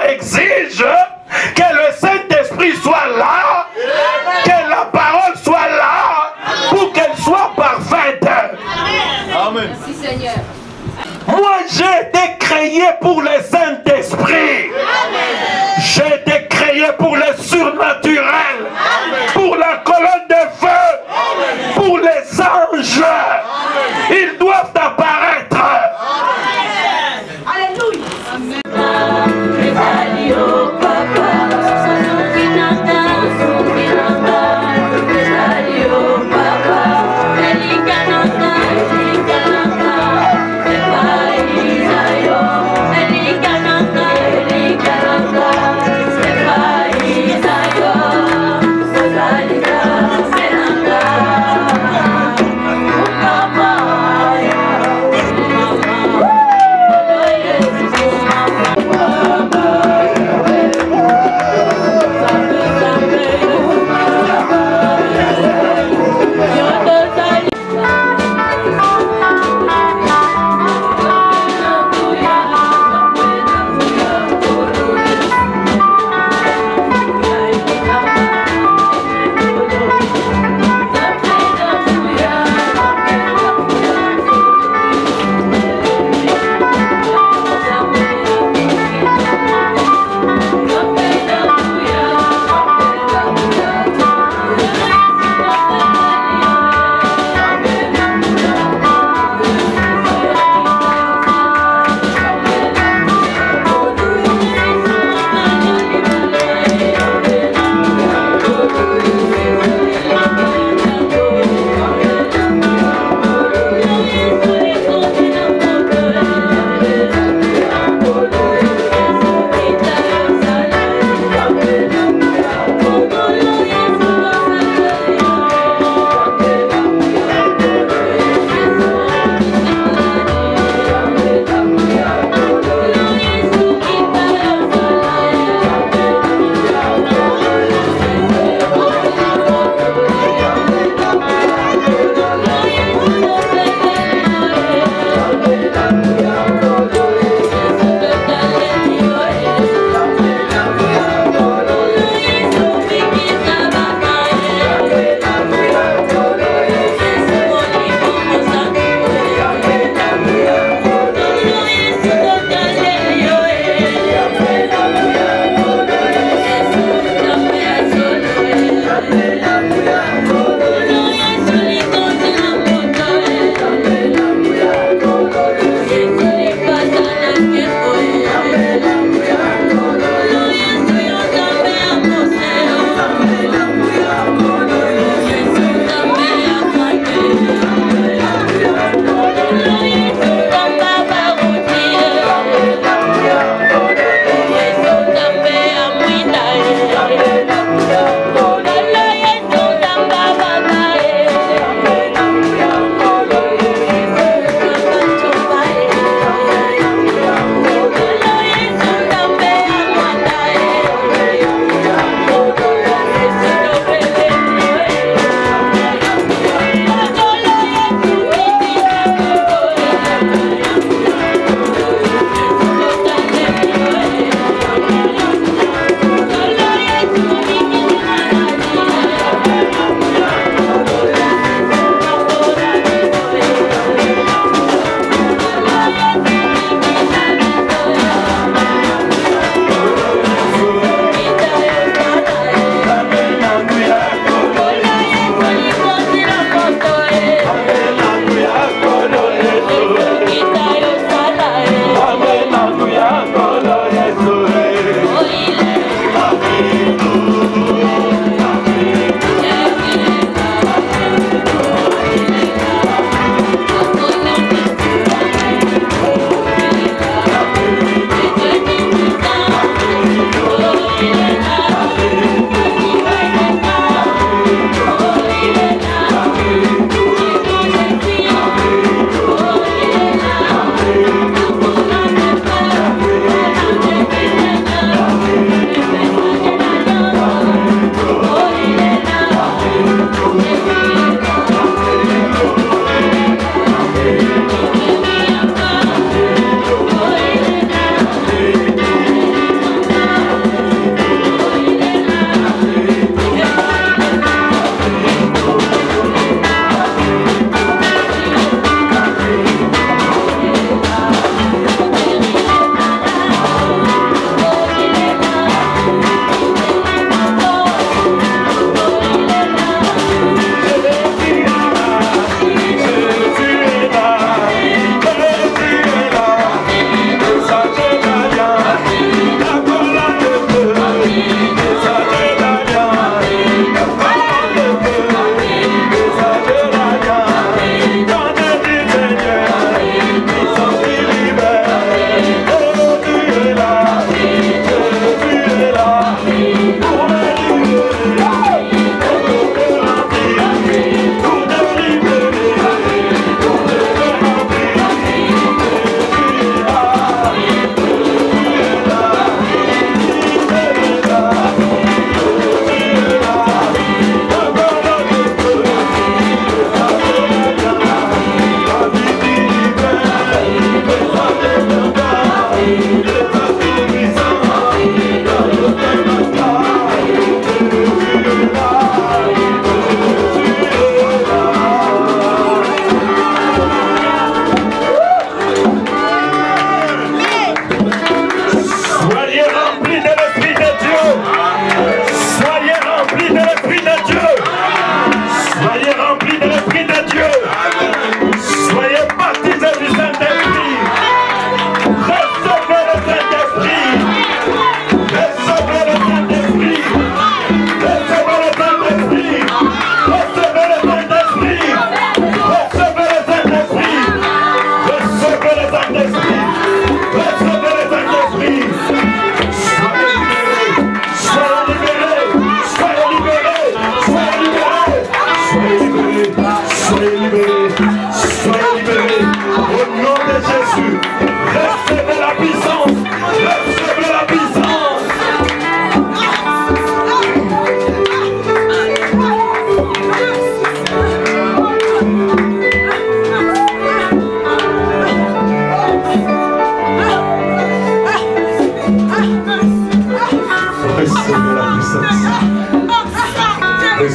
Exige que le Saint-Esprit soit là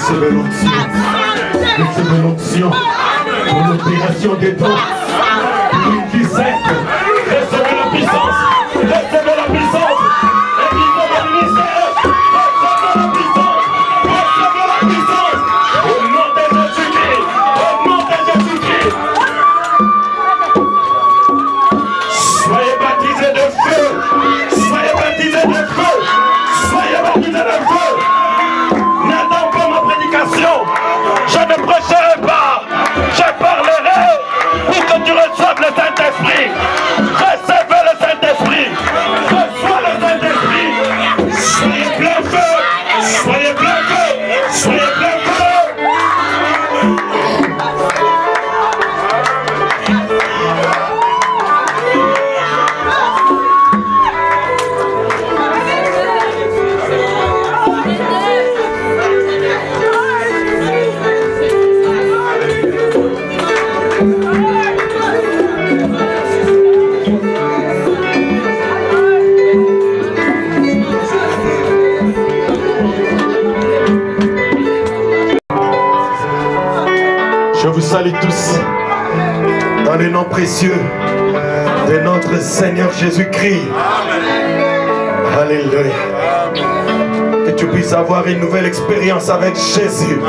Recevez l'onction. Recevez l'onction pour l'opération des dons. Pour une vie sainte. Recevez la puissance. Recevez la puissance. Et vivez le ministère. Recevez la puissance. Recevez la puissance. Au nom de Jésus-Christ. Au nom de Jésus-Christ. Soyez baptisés de feu. Soyez baptisés de feu. Soyez baptisés de feu. N'attends pas ma prédication. Je ne prêcherai pas. Je parlerai pour que tu reçoives le Saint-Esprit. Recevez le Saint-Esprit. Reçois le Saint-Esprit. Soyez plein feu. Soyez plein feu. Soyez plein feu. Je vous salue tous dans le nom précieux de notre Seigneur Jésus-Christ. Alléluia. Que tu puisses avoir une nouvelle expérience avec Jésus.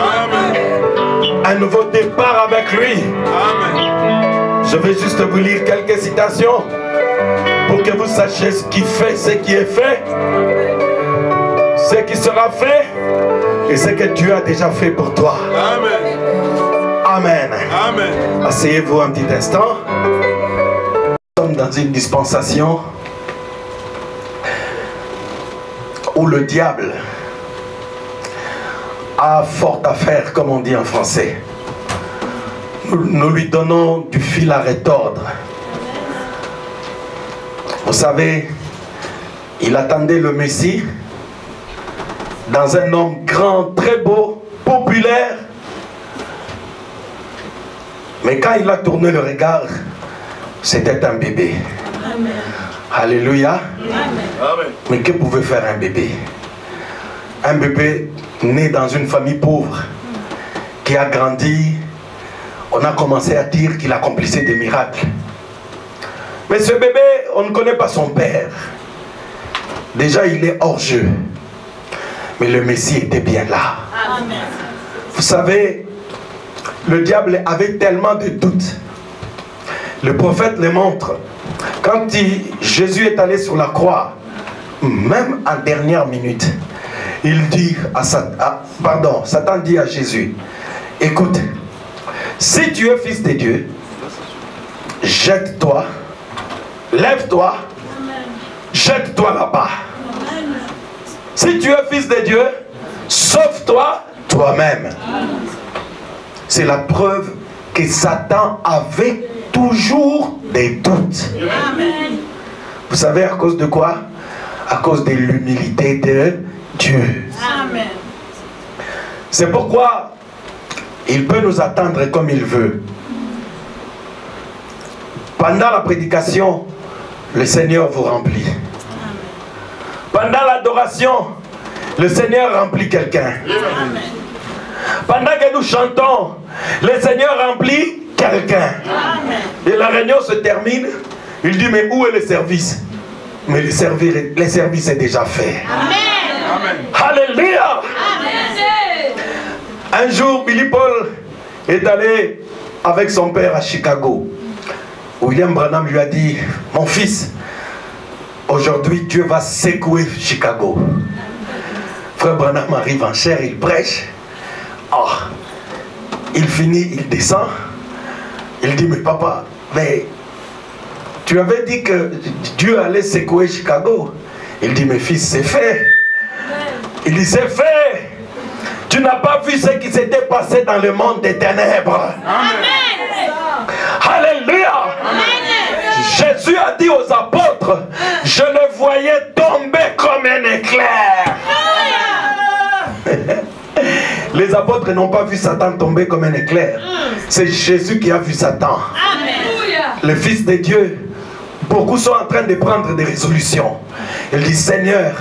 Un nouveau départ avec lui. Je vais juste vous lire quelques citations pour que vous sachiez ce qui fait, ce qui est fait, ce qui sera fait et ce que Dieu a déjà fait pour toi. Amen. Amen. Asseyez-vous un petit instant. Nous sommes dans une dispensation où le diable a fort à faire, comme on dit en français. Nous lui donnons du fil à retordre. Vous savez, il attendait le Messie dans un homme grand, très beau, populaire. Mais quand il a tourné le regard, c'était un bébé. Amen. Alléluia. Amen. Mais que pouvait faire un bébé? Un bébé né dans une famille pauvre, qui a grandi, on a commencé à dire qu'il accomplissait des miracles. Mais ce bébé, on ne connaît pas son père. Déjà, il est hors jeu. Mais le Messie était bien là. Amen. Vous savez, le diable avait tellement de doutes. Le prophète le montre. Quand Jésus est allé sur la croix, même en dernière minute, il dit à Satan dit à Jésus, écoute, si tu es fils de Dieu, jette-toi, lève-toi, jette-toi là-bas. Si tu es fils de Dieu, sauve-toi toi-même. C'est la preuve que Satan avait toujours des doutes. Amen. Vous savez à cause de quoi? À cause de l'humilité de Dieu. Amen. C'est pourquoi il peut nous attendre comme il veut. Pendant la prédication, le Seigneur vous remplit. Pendant l'adoration, le Seigneur remplit quelqu'un. Pendant que nous chantons, le Seigneur remplit quelqu'un. Et la réunion se termine. Il dit, mais où est le service? Mais le service est déjà fait. Amen. Alléluia. Amen. Un jour, Billy Paul est allé avec son père à Chicago. William Branham lui a dit, mon fils, aujourd'hui Dieu va secouer Chicago. Frère Branham arrive en chair, il prêche. Oh, il finit, il descend. Il dit, mais papa, mais tu avais dit que Dieu allait secouer Chicago. Il dit, mais fils, c'est fait. Il dit, c'est fait. Tu n'as pas vu ce qui s'était passé dans le monde des ténèbres. Amen. Alléluia. Amen. Jésus a dit aux apôtres, je le voyais tomber comme un éclair. Les apôtres n'ont pas vu Satan tomber comme un éclair. C'est Jésus qui a vu Satan. Amen. Le Fils de Dieu, beaucoup sont en train de prendre des résolutions. Il dit, Seigneur,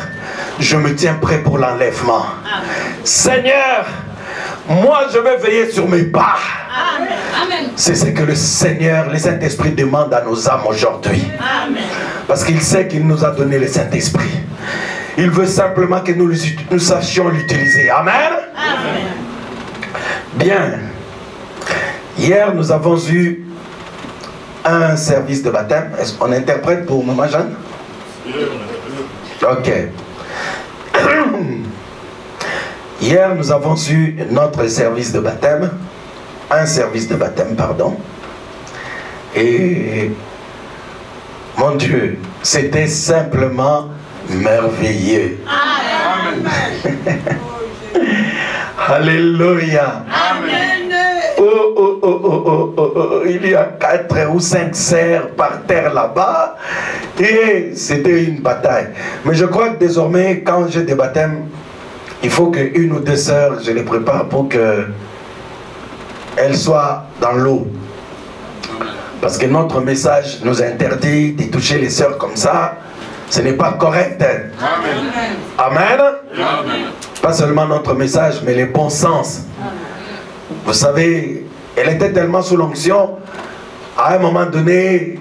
je me tiens prêt pour l'enlèvement. Seigneur, Moi, je vais veiller sur mes pas. Amen. C'est ce que le Seigneur, le Saint-Esprit demande à nos âmes aujourd'hui. Parce qu'il sait qu'il nous a donné le Saint-Esprit. Il veut simplement que nous sachions l'utiliser. Amen. Amen. Bien. Hier, nous avons eu un service de baptême. Est-ce qu'on interprète pour Maman Jeanne? Ok. Hier, nous avons eu notre service de baptême. Un service de baptême, pardon. Et mon Dieu, c'était simplement merveilleux. Amen. Alléluia. Amen. Il y a 4 ou 5 cerfs par terre là-bas. Et c'était une bataille. Mais je crois que désormais, quand j'ai des baptêmes, il faut qu'une ou deux sœurs, je les prépare pour que elles soient dans l'eau. Parce que notre message nous interdit de toucher les sœurs comme ça. Ce n'est pas correct. Amen. Amen. Amen. Pas seulement notre message, mais les bons sens. Vous savez, elle était tellement sous l'onction, à un moment donné,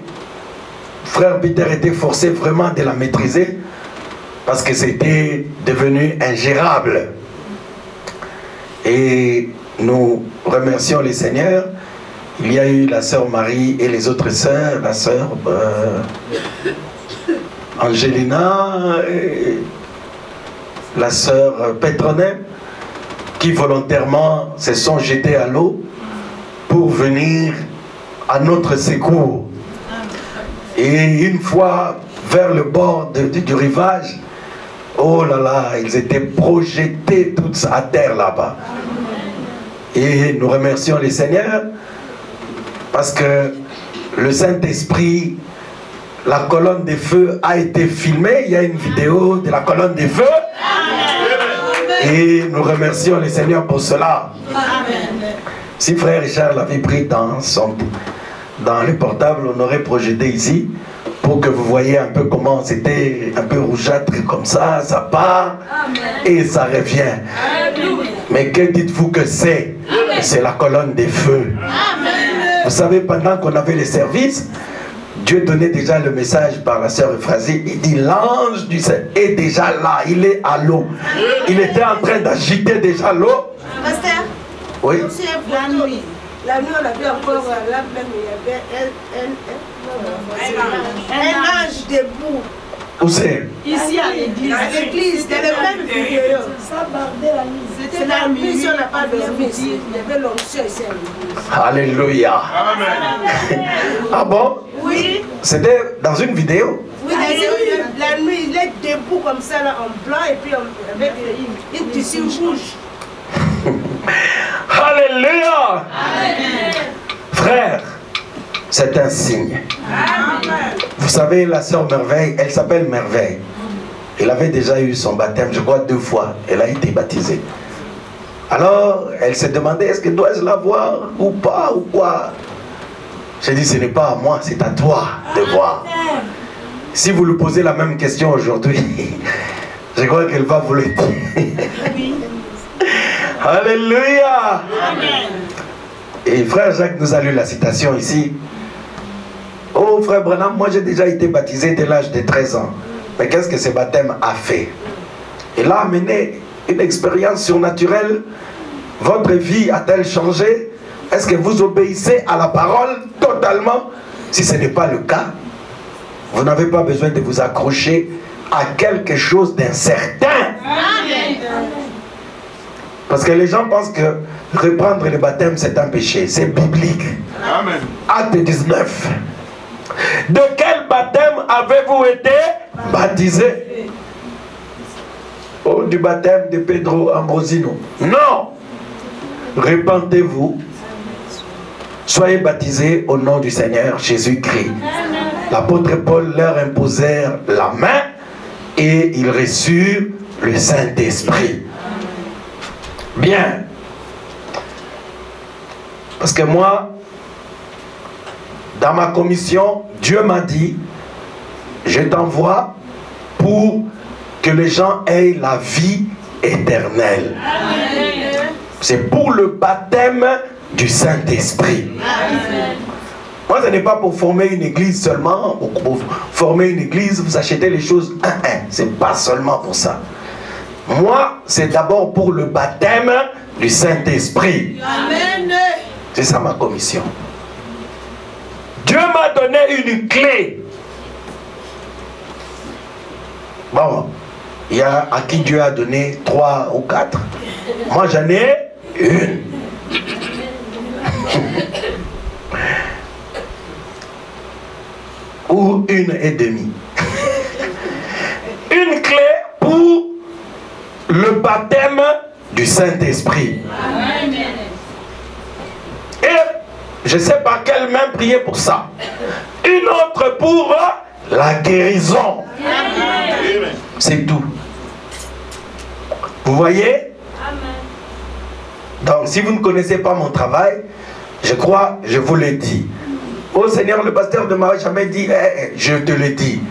frère Peter était forcé vraiment de la maîtriser, parce que c'était devenu ingérable. Et nous remercions les seigneurs. Il y a eu la sœur Marie et les autres sœurs, la sœur Angelina, et la sœur Petronelle, qui volontairement se sont jetés à l'eau pour venir à notre secours. Et une fois vers le bord du rivage, oh là là, ils étaient projetés tous à terre là-bas. Et nous remercions les seigneurs parce que le Saint-Esprit, la colonne de feu a été filmée. Il y a une vidéo de la colonne de feu. Et nous remercions les seigneurs pour cela. Si frère Richard l'avait pris dans le portable, on aurait projeté ici pour que vous voyez un peu comment c'était un peu rougeâtre comme ça part et ça revient. Mais que dites-vous que c'est? C'est la colonne des feux. Vous savez, pendant qu'on avait les services, Dieu donnait déjà le message par la sœur Euphrasie. Il dit l'ange du Seigneur est déjà là, il est à l'eau. Il était en train d'agiter déjà l'eau. Pasteur, oui. La nuit, on avait encore là même, il y avait un ange debout. Où c'est? Ici à l'église. À l'église, c'était le même vidéo. Ça bardait la nuit. C'était la nuit, si on n'a pas dormi ici. Il y avait l'onction ici à l'église. Alléluia. Ah bon? Oui. C'était dans une vidéo? Oui, la nuit, il est debout comme ça, là, en blanc, et puis avec une tissu rouge. Alléluia. Frère, c'est un signe. Amen. Vous savez, la sœur Merveille, elle s'appelle Merveille. Elle avait déjà eu son baptême, je crois 2 fois. Elle a été baptisée. Alors, elle s'est demandé, est-ce que dois-je la voir ou pas, ou quoi? J'ai dit, ce n'est pas à moi, c'est à toi de voir. Si vous lui posez la même question aujourd'hui, je crois qu'elle va vous le dire. Alléluia. Et frère Jacques nous a lu la citation ici. Oh frère Branham, moi j'ai déjà été baptisé dès l'âge de 13 ans. Mais qu'est-ce que ce baptême a fait? Il a amené une expérience surnaturelle. Votre vie a-t-elle changé? Est-ce que vous obéissez à la parole totalement? Si ce n'est pas le cas, vous n'avez pas besoin de vous accrocher à quelque chose d'incertain. Parce que les gens pensent que reprendre le baptême c'est un péché. C'est biblique. Amen. Acte 19. De quel baptême avez-vous été baptisé? Oh, du baptême de Pedro Ambrosino. Non. Repentez-vous. Soyez baptisés au nom du Seigneur Jésus-Christ. L'apôtre Paul leur imposèrent la main et ils reçurent le Saint-Esprit. Bien. Parce que moi, dans ma commission, Dieu m'a dit, je t'envoie pour que les gens aient la vie éternelle. c'est pour le baptême du Saint-Esprit. Moi, ce n'est pas pour former une église seulement. Pour former une église, vous achetez les choses un. C'est pas seulement pour ça. Moi, c'est d'abord pour le baptême du Saint-Esprit. C'est ça ma commission. Dieu m'a donné une clé. Bon, il y a à qui Dieu a donné 3 ou 4. Moi, j'en ai une. Ou 1,5. Une clé pour le baptême du Saint-Esprit. Et je ne sais pas quelle main prier pour ça. Une autre pour la guérison. C'est tout. Vous voyez? Donc, si vous ne connaissez pas mon travail, je crois, je vous l'ai dit. Oh Seigneur, le pasteur ne m'a jamais dit, je te le dis.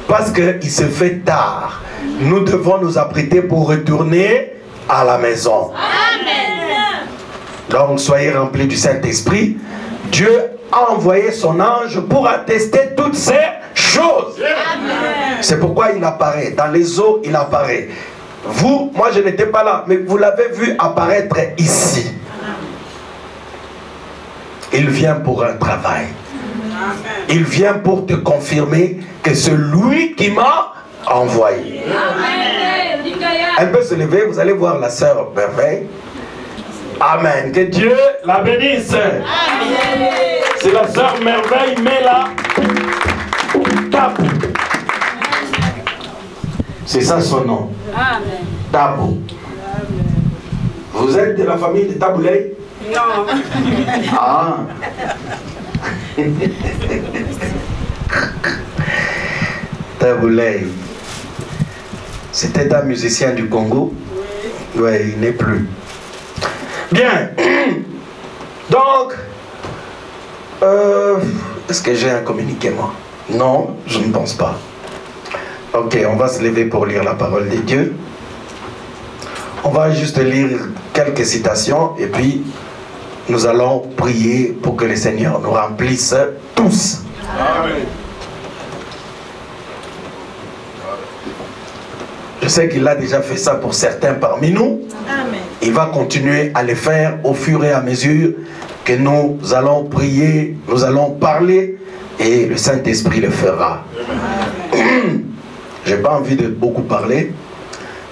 Parce qu'il se fait tard. Nous devons nous apprêter pour retourner à la maison. Amen. Donc, soyez remplis du Saint-Esprit. Dieu a envoyé son ange pour attester toutes ces choses. C'est pourquoi il apparaît. Dans les eaux, il apparaît. Vous, moi je n'étais pas là, mais vous l'avez vu apparaître ici. Il vient pour un travail. Il vient pour te confirmer que c'est lui qui m'a envoyé. Elle peut se lever, vous allez voir la sœur Merveille. Amen. Que Dieu la bénisse. C'est la sœur Merveille, mais là, Tabou. C'est ça son nom. Tabou. Vous êtes de la famille de Taboulay? Non. Ah. Taboulay. C'était un musicien du Congo. Oui, il n'est plus. Bien. Donc, est-ce que j'ai un communiqué, moi? Non, je ne pense pas. Ok, on va se lever pour lire la parole de Dieu. On va juste lire quelques citations et puis nous allons prier pour que le Seigneur nous remplisse tous. Amen. Je sais qu'il a déjà fait ça pour certains parmi nous. Amen. Il va continuer à le faire au fur et à mesure que nous allons prier, nous allons parler et le Saint-Esprit le fera. Je n'ai pas envie de beaucoup parler.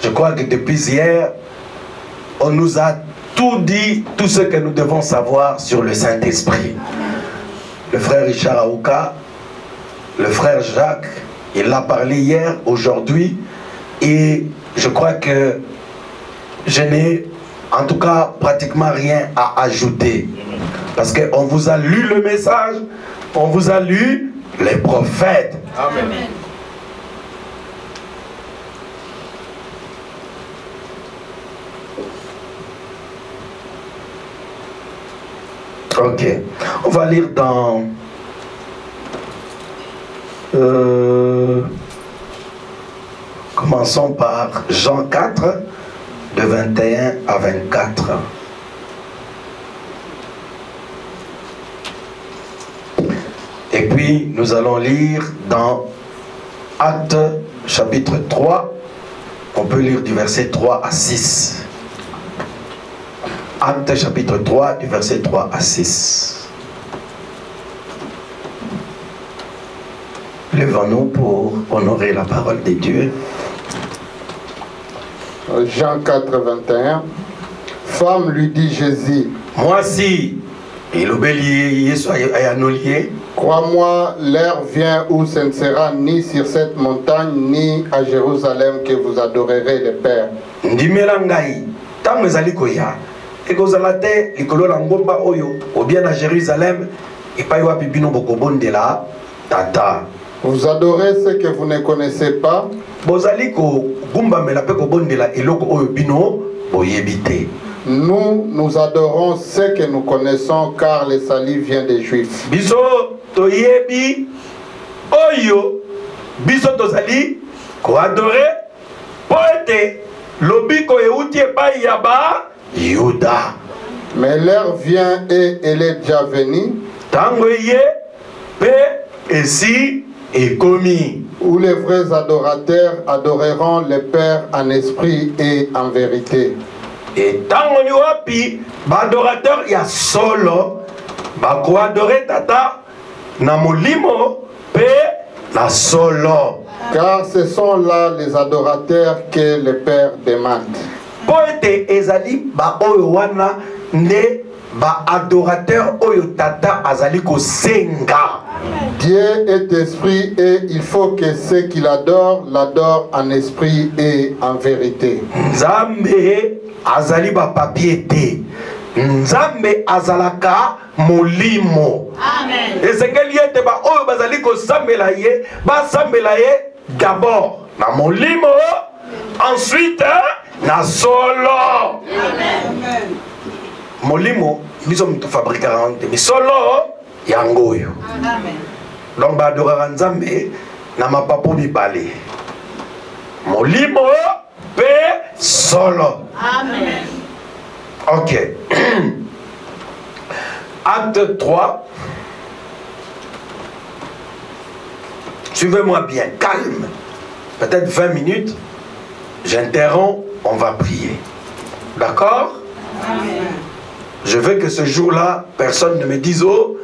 Je crois que depuis hier, on nous a tout dit, tout ce que nous devons savoir sur le Saint-Esprit. Le frère Richard Aouka, le frère Jacques, il a parlé hier, aujourd'hui, et je crois que je n'ai en tout cas pratiquement rien à ajouter. Parce qu'on vous a lu le message, on vous a lu les prophètes. Amen. Ok, on va lire dans commençons par Jean 4 de 21 à 24. Et puis nous allons lire dans Actes chapitre 3, on peut lire du verset 3 à 6. Actes chapitre 3 du verset 3 à 6. Levons-nous pour honorer la parole de Dieu. Jean 4, 21. Femme, lui dit Jésus. Moi si, il obéit, crois-moi, l'heure vient où ce ne sera ni sur cette montagne, ni à Jérusalem que vous adorerez le Père. Ndimelangai, tant ezali koya. Et que vous allez ou bien à Jérusalem, et pas y bibino bokobonde la tata. Vous adorez ce que vous ne connaissez pas. Nous adorons ce que nous connaissons, car le salut vient des Juifs. Biso toyebi oyo biso tozali ko adorer poete lobiko euti epai yaba Yuda. Mais l'heure vient et elle est déjà venue. Tangoye pe esi ekomi. Où les vrais adorateurs adoreront le Père en esprit et en vérité. Et tango ni wapi ba adorateur ya solo ba ko adorer tata na molimo pe na solo. Car ce sont là les adorateurs que le Père demande. Poete ezali ba oyo wana ne ba adorateur oyo tata azali ko senga. Dieu est esprit et il faut que ceux qui l'adorent l'adorent en esprit et en vérité. Nzambe azali ba papier. Nzambe azalaka molimo. Amen. Ezengeli ete ba oyo bazali ko sambela ye d'abord na molimo, ensuite na solo. Amen. Molimo biso mutu fabrikaka mais solo yango yo. Amen. Donc ba adorera Nzambe na mapapo mibale. Molimo pe solo. Amen. Ok. Acte 3. Suivez-moi bien, calme. Peut-être 20 minutes. J'interromps, on va prier. D'accord? Amen. Je veux que ce jour-là, personne ne me dise, oh,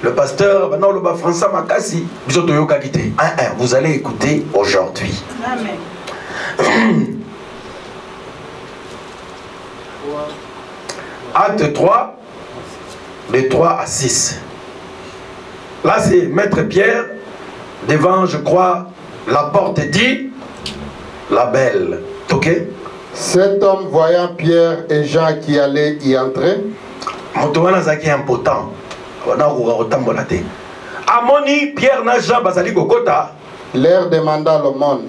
le pasteur, non, le François Makassi, vous allez écouter aujourd'hui. Amen. Acte 3, de 3 à 6. Là, c'est Maître Pierre, devant, je crois, la porte dit, la belle. Ok? Cet homme, voyant Pierre et Jean qui allaient y entrer, Amoni Pierre na Jean bazali kokota, leur demanda l'aumône.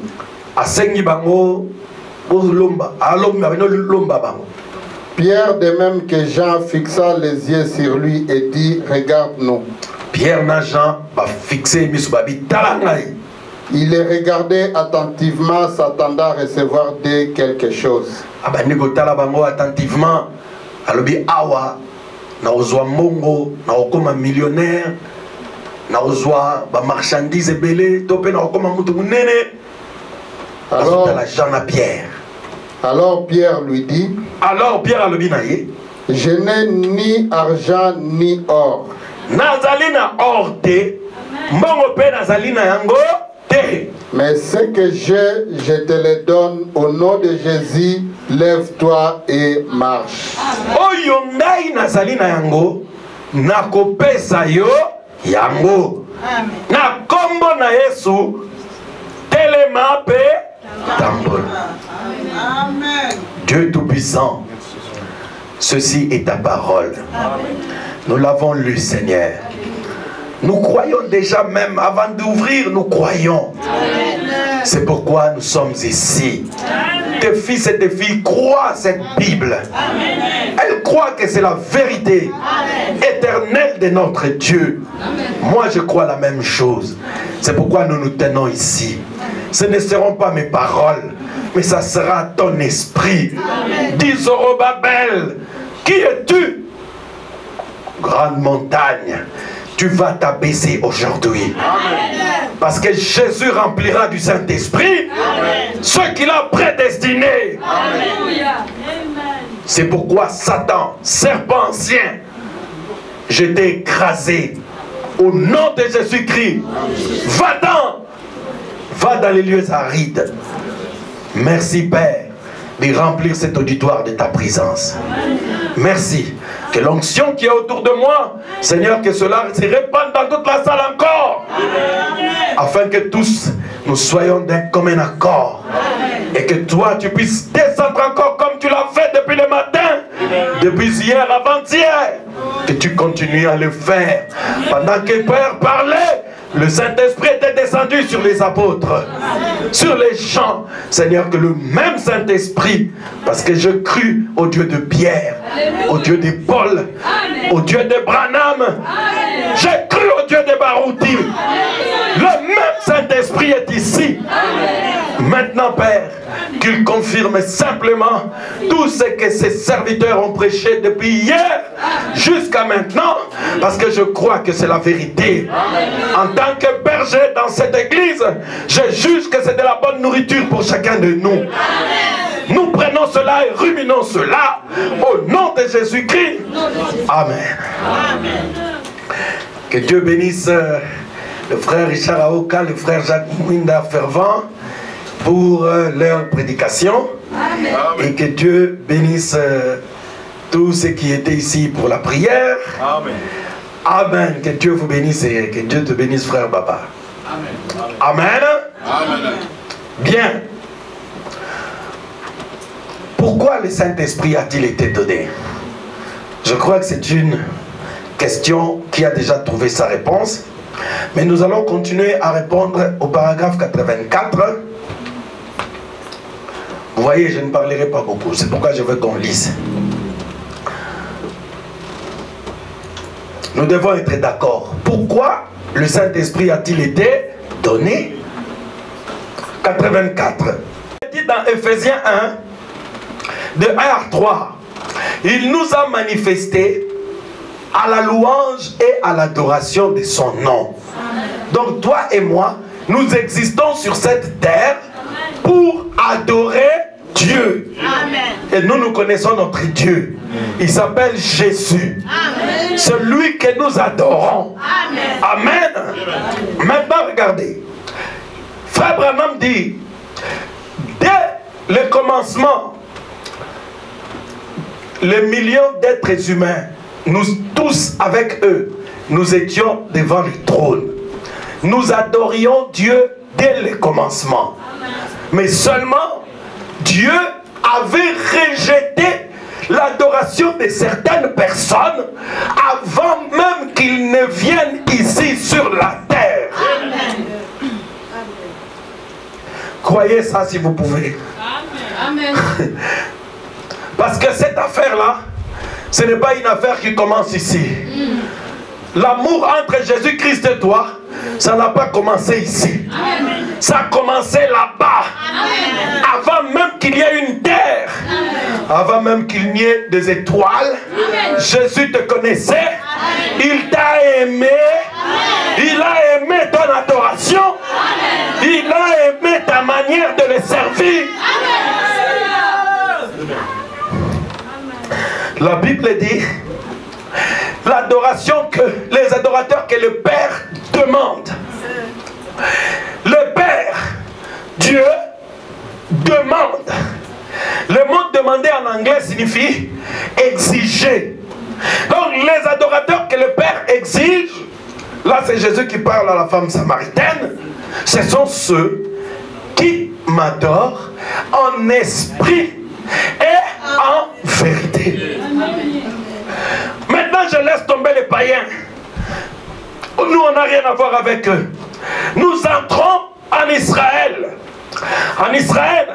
Asengi bango bolomba, alomba bino lomba bango. Pierre, de même que Jean, fixa les yeux sur lui et dit, regarde-nous. Pierre na Jean ba fixé misu babi talangai. Il les regardait attentivement, s'attendant à recevoir d'eux quelque chose. Abaniko tala bango attentivement, alobi awa na ozwa mongo, na okoma millionnaire, na ozwa ba marchandise belé, topé na okoma mutu munene. Alors la Jean na Pierre. Alors Pierre lui dit, alors Pierre alobi na ye, je n'ai ni argent ni or. Nazali na or te, mbongo pe nazali na yango te. Mais ce que j'ai, je te le donne au nom de Jésus. Lève-toi et marche. Oyo ngai nazali na yango, nakopesa yo yango. Na kombo na Yesu, telema pe tambola. Amen. Dieu Tout-Puissant, ceci est ta parole. Amen. Nous l'avons lu, Seigneur. Nous croyons déjà, même avant d'ouvrir, nous croyons. C'est pourquoi nous sommes ici. Amen. Tes fils et tes filles croient cette Bible. Amen. Elles croient que c'est la vérité éternelle de notre Dieu. Amen. Moi, je crois la même chose. C'est pourquoi nous nous tenons ici. Ce ne seront pas mes paroles, mais ça sera ton esprit. Dis Zorobabel, qui es-tu? Grande montagne, tu vas t'abaisser aujourd'hui. Parce que Jésus remplira du Saint-Esprit ceux qu'il a prédestinés. C'est pourquoi Satan, serpent ancien, je t'ai écrasé au nom de Jésus-Christ. Va-t'en, va dans les lieux arides. Merci Père de remplir cet auditoire de ta présence. Merci. Que l'onction qui est autour de moi, Seigneur, que cela se répande dans toute la salle encore. Afin que tous nous soyons d'un commun accord. Et que toi, tu puisses descendre encore comme tu l'as fait depuis le matin, depuis hier, avant-hier. Que tu continues à le faire. Pendant que Père parlait, le Saint-Esprit était descendu sur les apôtres, sur les gens. Seigneur, que le même Saint-Esprit, parce que je crus au Dieu de Pierre, au Dieu de Paul, au Dieu de Branham, j'ai cru au Dieu de Barouti. Le même Saint-Esprit est ici. Maintenant, Père, qu'il confirme simplement tout ce que ses serviteurs ont prêché depuis hier jusqu'à maintenant, parce que je crois que c'est la vérité. En tant que berger dans cette église, je juge que c'est de la bonne nourriture pour chacun de nous. Nous prenons cela et ruminons cela au nom de Jésus-Christ. Amen. Que Dieu bénisse le frère Richard Aoka, le frère Jacques Mwinda Fervent pour leur prédication. Amen. Et que Dieu bénisse tous ceux qui étaient ici pour la prière. Amen. Amen. Que Dieu vous bénisse et que Dieu te bénisse, frère Baba. Amen. Amen. Amen. Bien. Pourquoi le Saint-Esprit a-t-il été donné? Je crois que c'est une question qui a déjà trouvé sa réponse. Mais nous allons continuer à répondre au paragraphe 84. Vous voyez, je ne parlerai pas beaucoup. C'est pourquoi je veux qu'on lise. Nous devons être d'accord. Pourquoi le Saint-Esprit a-t-il été donné? 84. Il dit dans Ephésiens 1, de 1 à 3, il nous a manifesté à la louange et à l'adoration de son nom. Donc toi et moi, nous existons sur cette terre pour adorer Dieu. Amen. Et nous connaissons notre Dieu. Il s'appelle Jésus. Amen. Celui que nous adorons. Amen. Amen. Maintenant regardez. Frère Branham dit, dès le commencement, les millions d'êtres humains, nous tous avec eux, nous étions devant le trône. Nous adorions Dieu dès le commencement. Mais seulement, Dieu avait rejeté l'adoration de certaines personnes avant même qu'ils ne viennent ici sur la terre. Amen. Croyez ça si vous pouvez. Amen. Parce que cette affaire-là, ce n'est pas une affaire qui commence ici. L'amour entre Jésus-Christ et toi, ça n'a pas commencé ici. Amen. Ça a commencé là-bas. Avant même qu'il y ait une terre. Amen. Avant même qu'il n'y ait des étoiles. Amen. Jésus te connaissait. Amen. Il t'a aimé. Amen. Il a aimé ton adoration. Amen. Il a aimé ta manière de le servir. Amen. La Bible dit l'adoration que les adorateurs que le Père demande. Le Père, Dieu, demande. Le mot demander en anglais signifie exiger. Donc les adorateurs que le Père exige, là c'est Jésus qui parle à la femme samaritaine, ce sont ceux qui m'adorent en esprit et en vérité. Maintenant je laisse tomber les païens. Nous on n'a rien à voir avec eux. Nous entrons en Israël. En Israël,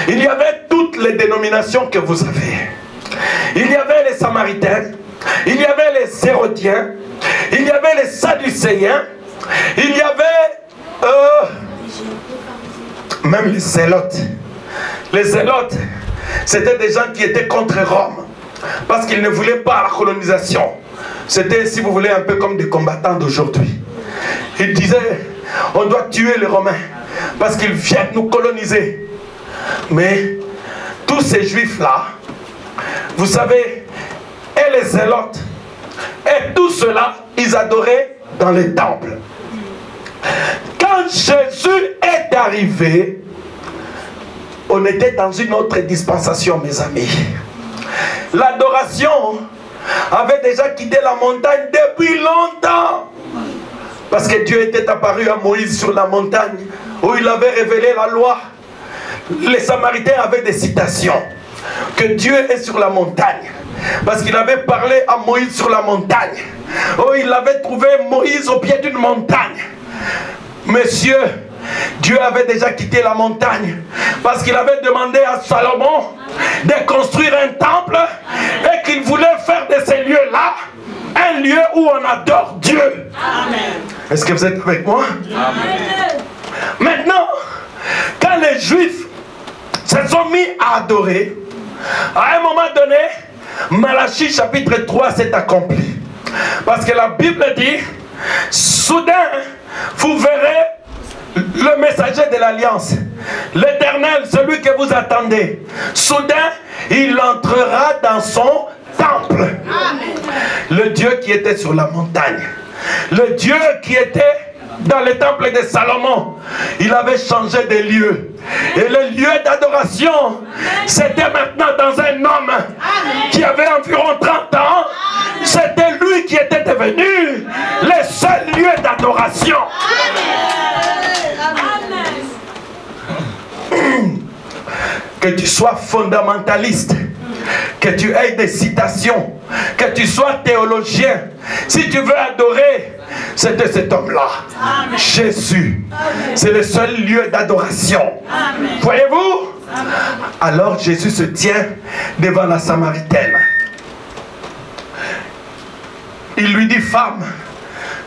il y avait toutes les dénominations que vous avez. Il y avait les Samaritains, il y avait les Hérodiens, il y avait les Sadducéens, il y avait même les Zélotes. Les Zélotes, c'était des gens qui étaient contre Rome, parce qu'ils ne voulaient pas la colonisation. C'était, si vous voulez, un peu comme des combattants d'aujourd'hui. Ils disaient, on doit tuer les Romains, parce qu'ils viennent nous coloniser. Mais tous ces juifs-là, vous savez, et les Zélotes, et tout cela, ils adoraient dans les temples. Quand Jésus est arrivé, on était dans une autre dispensation, mes amis. L'adoration avait déjà quitté la montagne depuis longtemps. Parce que Dieu était apparu à Moïse sur la montagne où il avait révélé la loi. Les Samaritains avaient des citations que Dieu est sur la montagne. Parce qu'il avait parlé à Moïse sur la montagne. Oh, il avait trouvé Moïse au pied d'une montagne. Monsieur, Dieu avait déjà quitté la montagne parce qu'il avait demandé à Salomon de construire un temple et qu'il voulait faire de ces lieux-là un lieu où on adore Dieu. Amen. Est-ce que vous êtes avec moi? Amen. Maintenant, quand les les Juifs se sont mis à adorer, à un moment donné, Malachie chapitre 3 s'est accompli. Parce que la Bible dit, soudain, vous verrez le messager de l'Alliance, l'Éternel, celui que vous attendez. Soudain, il entrera dans son temple. Amen. Le Dieu qui était sur la montagne, le Dieu qui était dans le temple de Salomon, il avait changé de lieu. Et le lieu d'adoration, c'était maintenant dans un homme qui avait environ 30 ans. C'était lui qui était devenu le seul lieu d'adoration. Que tu sois fondamentaliste, que tu aies des citations, que tu sois théologien, si tu veux adorer, c'est de cet homme-là. Jésus. C'est le seul lieu d'adoration. Voyez-vous? Alors Jésus se tient devant la Samaritaine. Il lui dit, femme,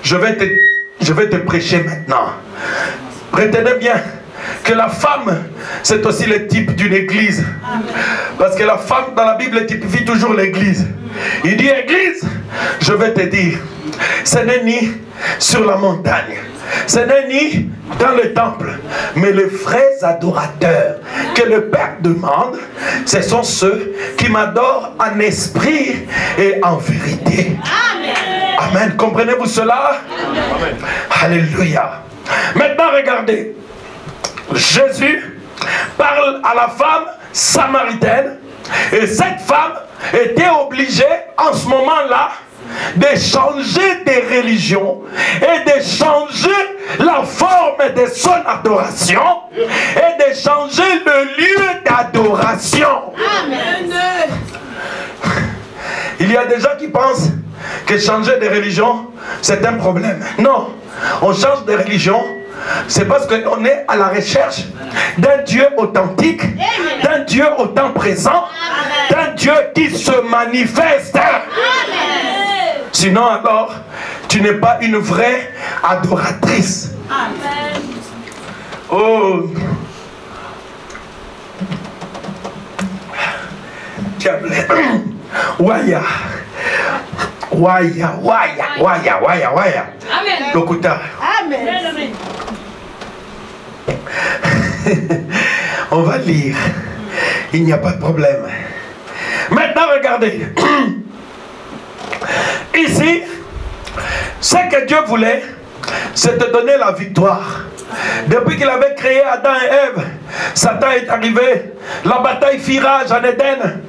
je vais te prêcher maintenant. Retenez bien que la femme, c'est aussi le type d'une église. Parce que la femme dans la Bible typifie toujours l'église. Il dit, église, je vais te dire, ce n'est ni sur la montagne, ce n'est ni dans le temple, mais les vrais adorateurs que le Père demande, ce sont ceux qui m'adorent en esprit et en vérité. Amen. Amen. Comprenez-vous cela? Amen. Alléluia. Maintenant, regardez. Jésus parle à la femme samaritaine et cette femme était obligée en ce moment-là de changer de religion et de changer la forme de son adoration et de changer le lieu d'adoration. Amen. Il y a des gens qui pensent que changer de religion c'est un problème. Non, on change de religion. C'est parce qu'on est à la recherche d'un Dieu authentique, d'un Dieu au temps présent, d'un Dieu qui se manifeste. Sinon alors, tu n'es pas une vraie adoratrice. Amen. Oh, diable. Waya. Waya, waya, waya, waya, waya. Amen. Lokuta. Amen. On va lire. Il n'y a pas de problème. Maintenant, regardez. Ici, ce que Dieu voulait, c'est de donner la victoire. Depuis qu'il avait créé Adam et Ève, Satan est arrivé. La bataille fit rage en Éden.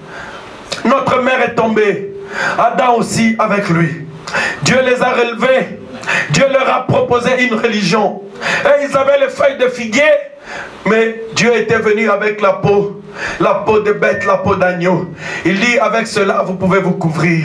Notre mère est tombée. Adam aussi avec lui. Dieu les a relevés. Dieu leur a proposé une religion. Et ils avaient les feuilles de figuier. Mais Dieu était venu avec la peau de bête, la peau d'agneau. Il dit, avec cela, vous pouvez vous couvrir.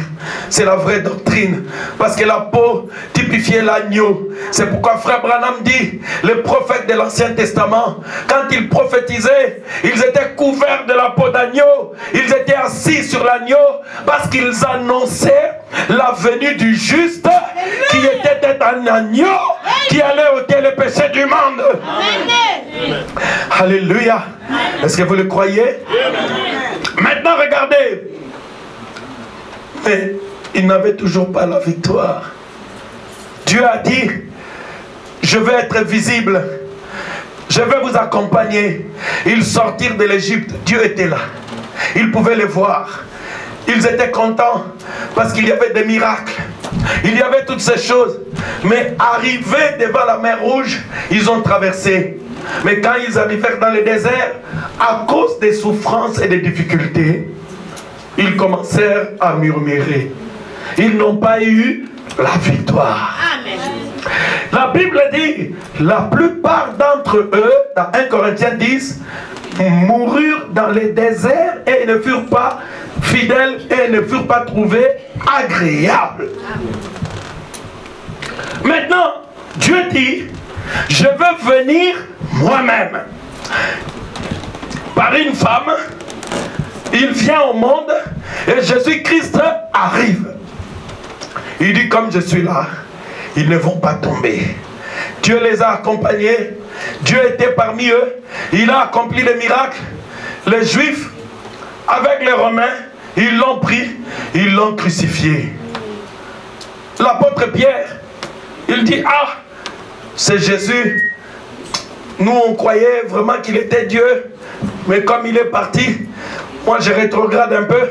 C'est la vraie doctrine. Parce que la peau typifiait l'agneau. C'est pourquoi Frère Branham dit, les prophètes de l'Ancien Testament, quand ils prophétisaient, ils étaient couverts de la peau d'agneau. Ils étaient assis sur l'agneau parce qu'ils annonçaient la venue du juste qui était un agneau qui allait ôter le péché du monde. Amen. Alléluia. Est-ce que vous le croyez? Maintenant regardez. Mais il n'avait toujours pas la victoire. Dieu a dit, je vais être visible. Je vais vous accompagner. Ils sortirent de l'Égypte. Dieu était là. Ils pouvaient les voir. Ils étaient contents parce qu'il y avait des miracles. Il y avait toutes ces choses. Mais arrivés devant la mer Rouge, ils ont traversé. Mais quand ils arrivèrent dans le désert, à cause des souffrances et des difficultés, ils commencèrent à murmurer. Ils n'ont pas eu la victoire. Amen. La Bible dit, la plupart d'entre eux, dans 1 Corinthiens 10, moururent dans les déserts et ne furent pas fidèles et ne furent pas trouvés agréables. Maintenant, Dieu dit, je veux venir moi-même. Par une femme, il vient au monde et Jésus-Christ arrive. Il dit, comme je suis là, ils ne vont pas tomber. Dieu les a accompagnés Dieu était parmi eux. Il a accompli les miracles. Les Juifs, avec les Romains, ils l'ont pris, ils l'ont crucifié. L'apôtre Pierre, il dit, ah, c'est Jésus. Nous, on croyait vraiment qu'il était Dieu. Mais comme il est parti, moi je rétrograde un peu.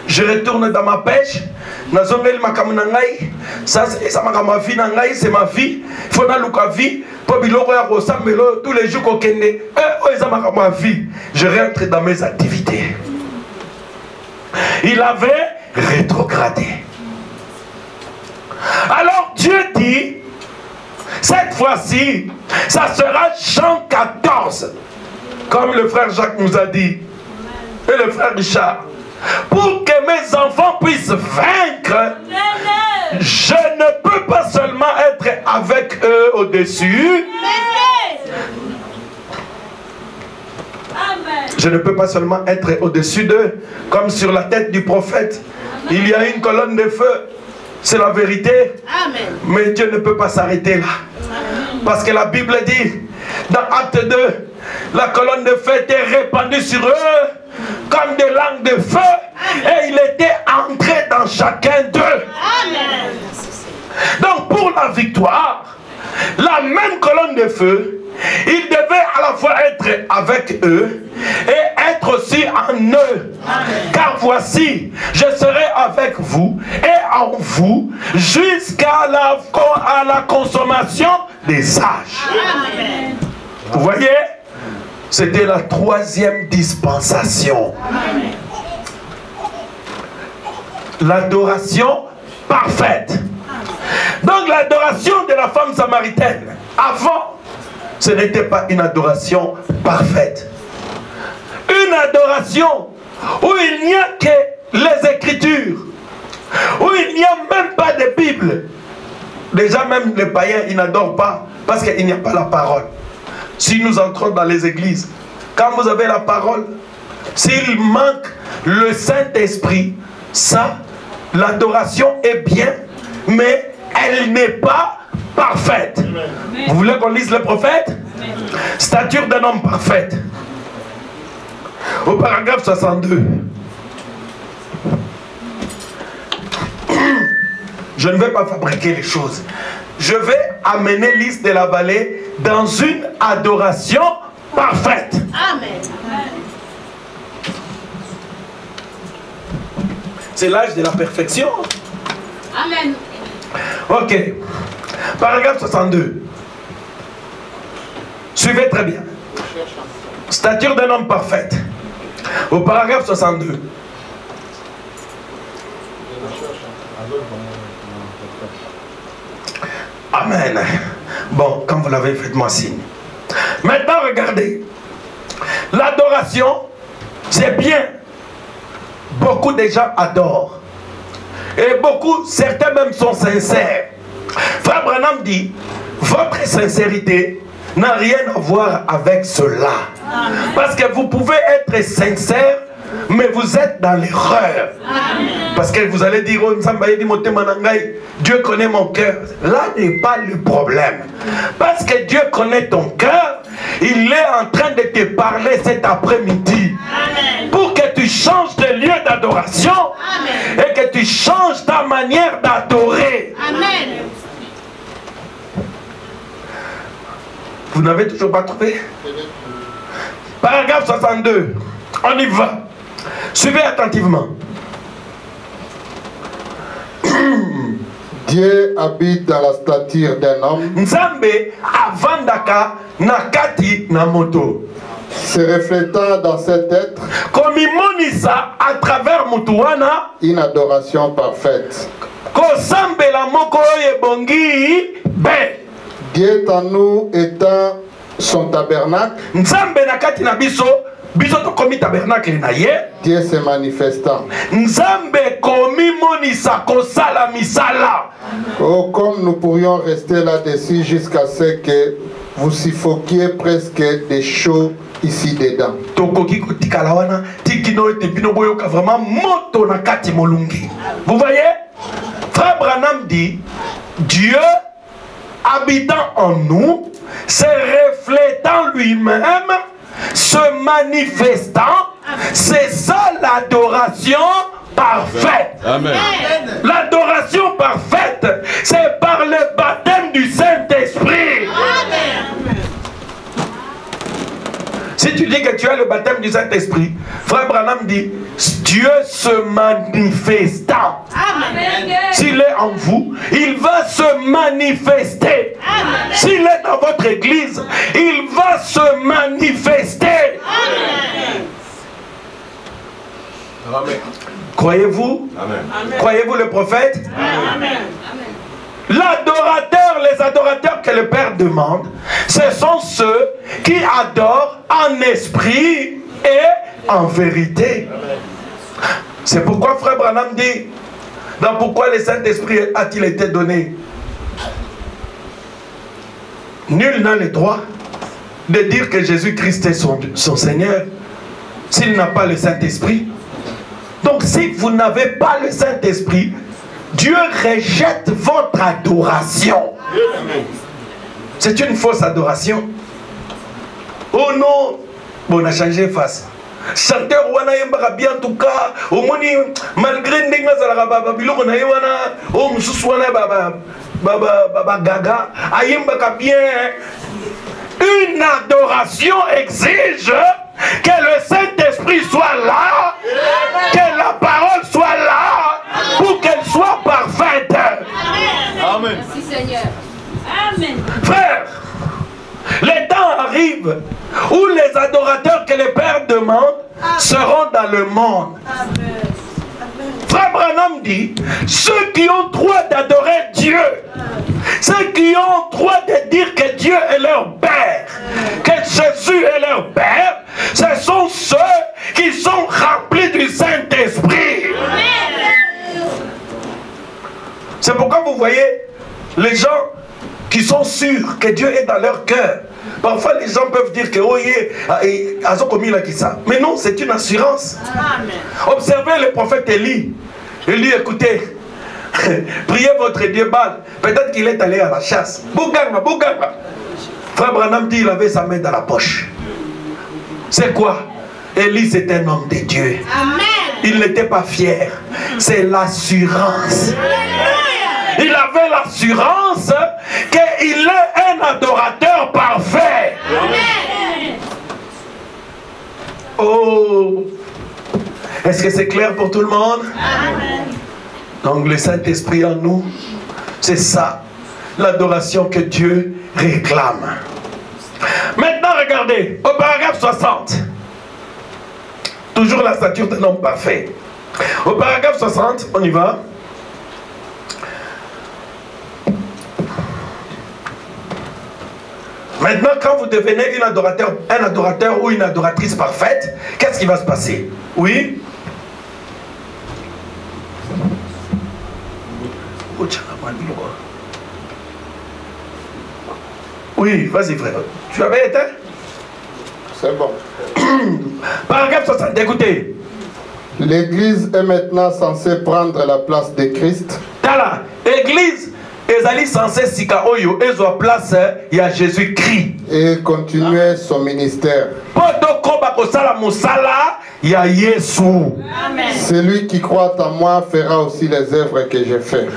Je retourne dans ma pêche. Ça, ma vie, c'est ma vie. Il faut que vie. Tous les jours, ma vie. Je rentre dans mes activités. Il avait rétrogradé. Alors Dieu dit, cette fois-ci, ça sera Jean 14, comme le frère Jacques nous a dit, et le frère Richard. Pour que mes enfants puissent vaincre, je ne peux pas seulement être avec eux au-dessus. Je ne peux pas seulement être au-dessus d'eux, comme sur la tête du prophète. Il y a une colonne de feu. C'est la vérité. Amen. Mais Dieu ne peut pas s'arrêter là. Amen. Parce que la Bible dit, dans Acte 2, la colonne de feu était répandue sur eux comme des langues de feu. Amen. Et il était entré dans chacun d'eux. Amen. Donc pour la victoire, la même colonne de feu, il devait à la fois être avec eux et être aussi en eux. Amen. Car voici, je serai avec vous et en vous jusqu'à la consommation des âges. Amen. Vous voyez, c'était la 3e dispensation. L'adoration parfaite. Donc l'adoration de la femme samaritaine, avant, ce n'était pas une adoration parfaite. Une adoration où il n'y a que les Écritures, où il n'y a même pas de Bible. Déjà même les païens, ils n'adorent pas parce qu'il n'y a pas la parole. Si nous entrons dans les églises, quand vous avez la parole, s'il manque le Saint-Esprit, ça, l'adoration est bien, mais elle n'est pas parfaite. Amen. Vous voulez qu'on lise le prophète? Amen. Stature d'un homme parfaite. Au paragraphe 62. Je ne vais pas fabriquer les choses. Je vais amener Lys de la Vallée dans une adoration parfaite. Amen. C'est l'âge de la perfection. Amen. Ok. Paragraphe 62. Suivez très bien. Stature d'un homme parfaite. Au paragraphe 62. Amen. Bon, quand vous l'avez, faites-moi signe. Maintenant, regardez. L'adoration, c'est bien. Beaucoup de gens adorent. Et beaucoup, certains même sont sincères. Frère Branham dit, votre sincérité n'a rien à voir avec cela. Amen. Parce que vous pouvez être sincère, mais vous êtes dans l'erreur. Parce que vous allez dire, Dieu connaît mon cœur. Là n'est pas le problème. Parce que Dieu connaît ton cœur, il est en train de te parler cet après-midi. Pour que tu changes de lieu d'adoration et que tu changes ta manière d'adorer. Amen. Vous n'avez toujours pas trouvé? Paragraphe 62. On y va. Suivez attentivement. Dieu habite dans la stature d'un homme. Nzambe avandaka nakati na moto. Se reflétant dans cet être. Komimonisa à travers mutuwana. Une adoration parfaite. Kosambe la moko yebongi be. Dieu est en nous étant son tabernacle. Nzambe nakati na biso. Biso komi tabernacle na ye. Dieu se manifestant. Nzambe komi monisa kosala misala. Oh, comme nous pourrions rester là-dessus jusqu'à ce que vous suffoquiez presque des chauds ici dedans. Tokoki kotikala wana tikino tepino boyoka vraiment moto na kati molungi. Vous voyez? Frère Branham dit Dieu habitant en nous, se reflétant lui-même, se manifestant. C'est ça l'adoration parfaite. Amen. L'adoration parfaite, c'est par le baptême du Saint-Esprit. Si tu dis que tu as le baptême du Saint-Esprit, Frère Branham dit, Dieu se manifestant. S'il est en vous, il va se manifester. S'il est dans votre église, il va se manifester. Croyez-vous? Croyez-vous le prophète? Amen. L'adorateur, les adorateurs que le Père demande, ce sont ceux qui adorent en esprit et en vérité. C'est pourquoi Frère Branham dit, dans pourquoi le Saint-Esprit a-t-il été donné? Nul n'a le droit de dire que Jésus-Christ est son Seigneur s'il n'a pas le Saint-Esprit. Donc si vous n'avez pas le Saint-Esprit, Dieu rejette votre adoration. C'est une fausse adoration. Oh non, bon, on a changé face. Chanteur wana yembaka bien en tout cas. Au moins malgré ndenga zalaka baba biloko na wana, oh mususu wana baba gaga, ayembaka bien. Une adoration exige que le Saint-Esprit soit là, que la parole soit là, pour qu'elle soit parfaite. Amen. Merci Seigneur. Amen. Frère, le temps arrive où les adorateurs que le Père demande seront dans le monde. Frère Branham dit, ceux qui ont droit d'adorer Dieu, ceux qui ont droit de dire que Dieu est leur Père, que Jésus est leur Père, ce sont ceux qui sont remplis du Saint-Esprit. C'est pourquoi vous voyez les gens qui sont sûrs que Dieu est dans leur cœur. Parfois les gens peuvent dire que oh yeah, mais non, c'est une assurance. Amen. Observez le prophète Élie. Élie, écoutez, priez votre Dieu Baal. Peut-être qu'il est allé à la chasse. Bouganga, bouganga. Frère Branham dit il avait sa main dans la poche. C'est quoi? Élie, c'est un homme de Dieu. Amen. Il n'était pas fier. C'est l'assurance. Il avait l'assurance qu'il est un adorateur parfait. Amen. Oh, est-ce que c'est clair pour tout le monde? Amen. Donc le Saint-Esprit en nous, c'est ça, l'adoration que Dieu réclame. Maintenant, regardez, au paragraphe 60, toujours la stature d'un homme parfait. Au paragraphe 60, on y va. Maintenant, quand vous devenez un adorateur ou une adoratrice parfaite, qu'est-ce qui va se passer? Oui? Oui, vas-y frère. Tu avais été? C'est bon. Paragraphe 60, écoutez. L'Église est maintenant censée prendre la place de Christ. Tala, Église est censée sika oyo ezo place ya Jésus-Christ et continuer son ministère. Celui qui croit en moi fera aussi les œuvres que j'ai faites.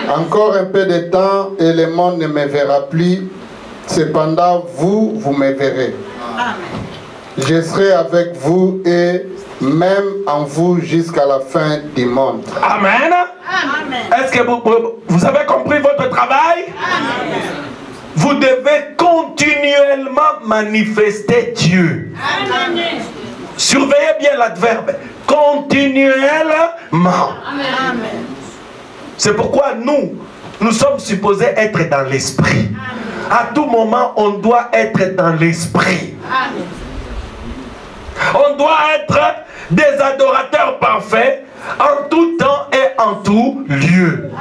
Encore un peu de temps et le monde ne me verra plus. Cependant, vous me verrez. Je serai avec vous et même en vous jusqu'à la fin du monde. Amen. Est-ce que vous avez compris votre travail? Amen. Vous devez continuellement manifester Dieu. Amen. Surveillez bien l'adverbe. Continuellement. Amen. C'est pourquoi nous sommes supposés être dans l'esprit. À tout moment, on doit être dans l'esprit. On doit être des adorateurs parfaits en tout temps et en tout lieu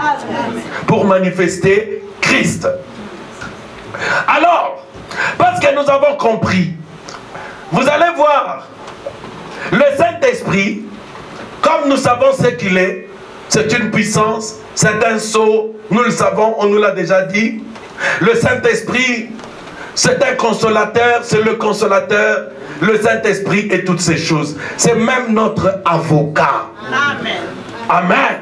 pour manifester Christ. Alors, parce que nous avons compris, vous allez voir, le Saint-Esprit Comme nous savons ce qu'il est, c'est une puissance, c'est un sceau, nous le savons, on nous l'a déjà dit. Le Saint-Esprit, c'est un consolateur, c'est le consolateur, le Saint-Esprit et toutes ces choses. C'est même notre avocat. Amen. Amen.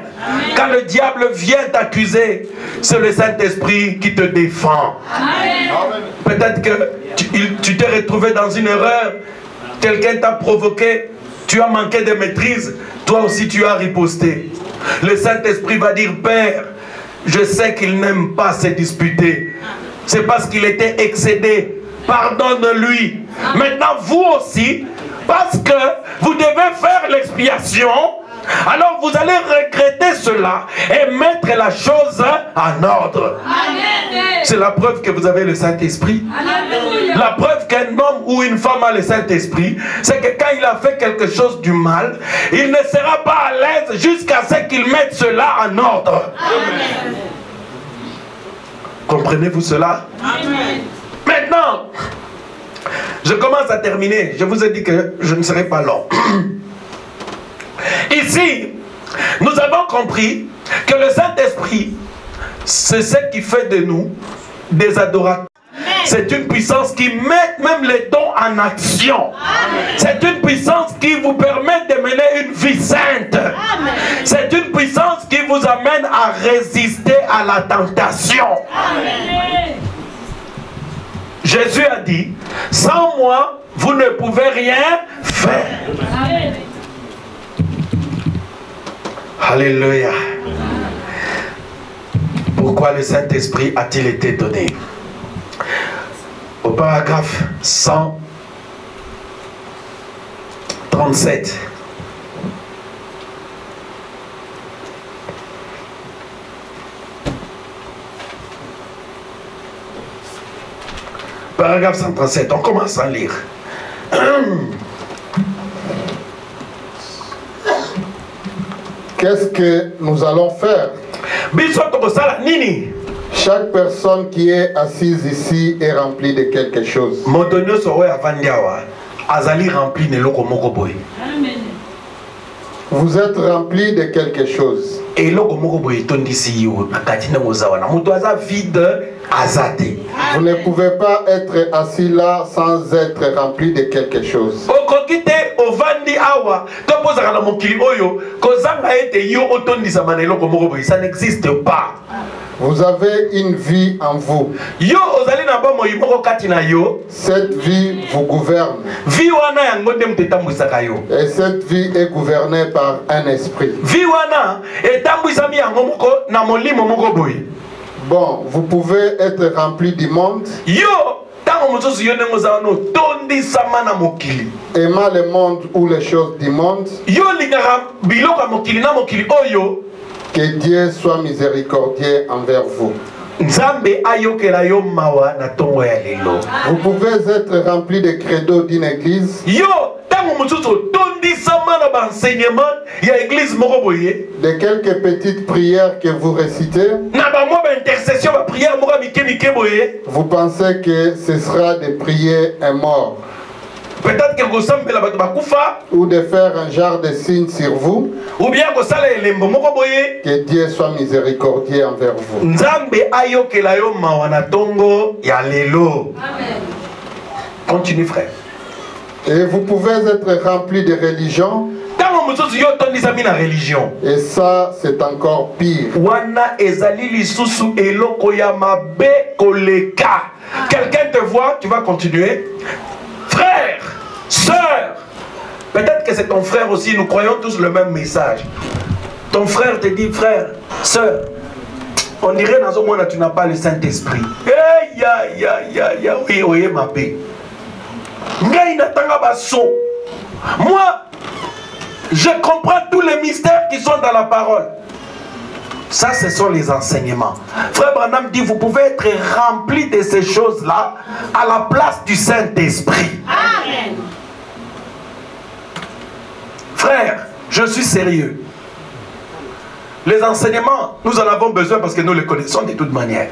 Quand le diable vient t'accuser, c'est le Saint-Esprit qui te défend. Peut-être que tu t'es retrouvé dans une erreur, quelqu'un t'a provoqué, tu as manqué de maîtrise, toi aussi tu as riposté. Le Saint-Esprit va dire, Père, je sais qu'il n'aime pas se disputer. C'est parce qu'il était excédé. Pardonne-lui. Maintenant, vous aussi, parce que vous devez faire l'expiation, alors vous allez regretter cela et mettre la chose en ordre. C'est la preuve que vous avez le Saint-Esprit. La preuve qu'un homme ou une femme a le Saint-Esprit, c'est que quand il a fait quelque chose du mal, il ne sera pas à l'aise jusqu'à ce qu'il mette cela en ordre. Comprenez-vous cela? Maintenant, je commence à terminer. Je vous ai dit que je ne serai pas long. Ici, nous avons compris que le Saint-Esprit, c'est ce qui fait de nous des adorateurs. C'est une puissance qui met même les dons en action. C'est une puissance qui vous permet de mener une vie sainte. C'est une puissance qui vous amène à résister à la tentation. Jésus a dit, sans moi, vous ne pouvez rien faire. Alléluia. Pourquoi le Saint-Esprit a-t-il été donné? Au paragraphe 137. Paragraphe 137, on commence à lire. Qu'est-ce que nous allons faire? Chaque personne qui est assise ici est remplie de quelque chose. Vous êtes remplis de quelque chose. Vous ne pouvez pas être assis là sans être rempli de quelque chose. Ça n'existe pas. Vous avez une vie en vous. Cette vie vous gouverne. Et cette vie est gouvernée par un esprit. Bon, vous pouvez être rempli du monde. Aimant le monde ou les choses du monde. Que Dieu soit miséricordieux envers vous. Vous pouvez être rempli de credo d'une église. De quelques petites prières que vous récitez. Vous pensez que ce sera de prier un mort. Peut-être que vous semblez la ou de faire un genre de signe sur vous. Ou bien que Dieu soit miséricordieux envers vous. Continue, frère. Et vous pouvez être rempli de religion. Et ça, c'est encore pire. Quelqu'un te voit, tu vas continuer. Frère, sœur, peut-être que c'est ton frère aussi, nous croyons tous le même message. Ton frère te dit, frère, sœur, on dirait dans ce monde là tu n'as pas le Saint-Esprit. Oui, ma paix. Moi, je comprends tous les mystères qui sont dans la parole. Ça, ce sont les enseignements. Frère Branham dit, vous pouvez être rempli de ces choses-là à la place du Saint-Esprit. Amen. Frère, je suis sérieux. Les enseignements, nous en avons besoin parce que nous les connaissons de toute manière.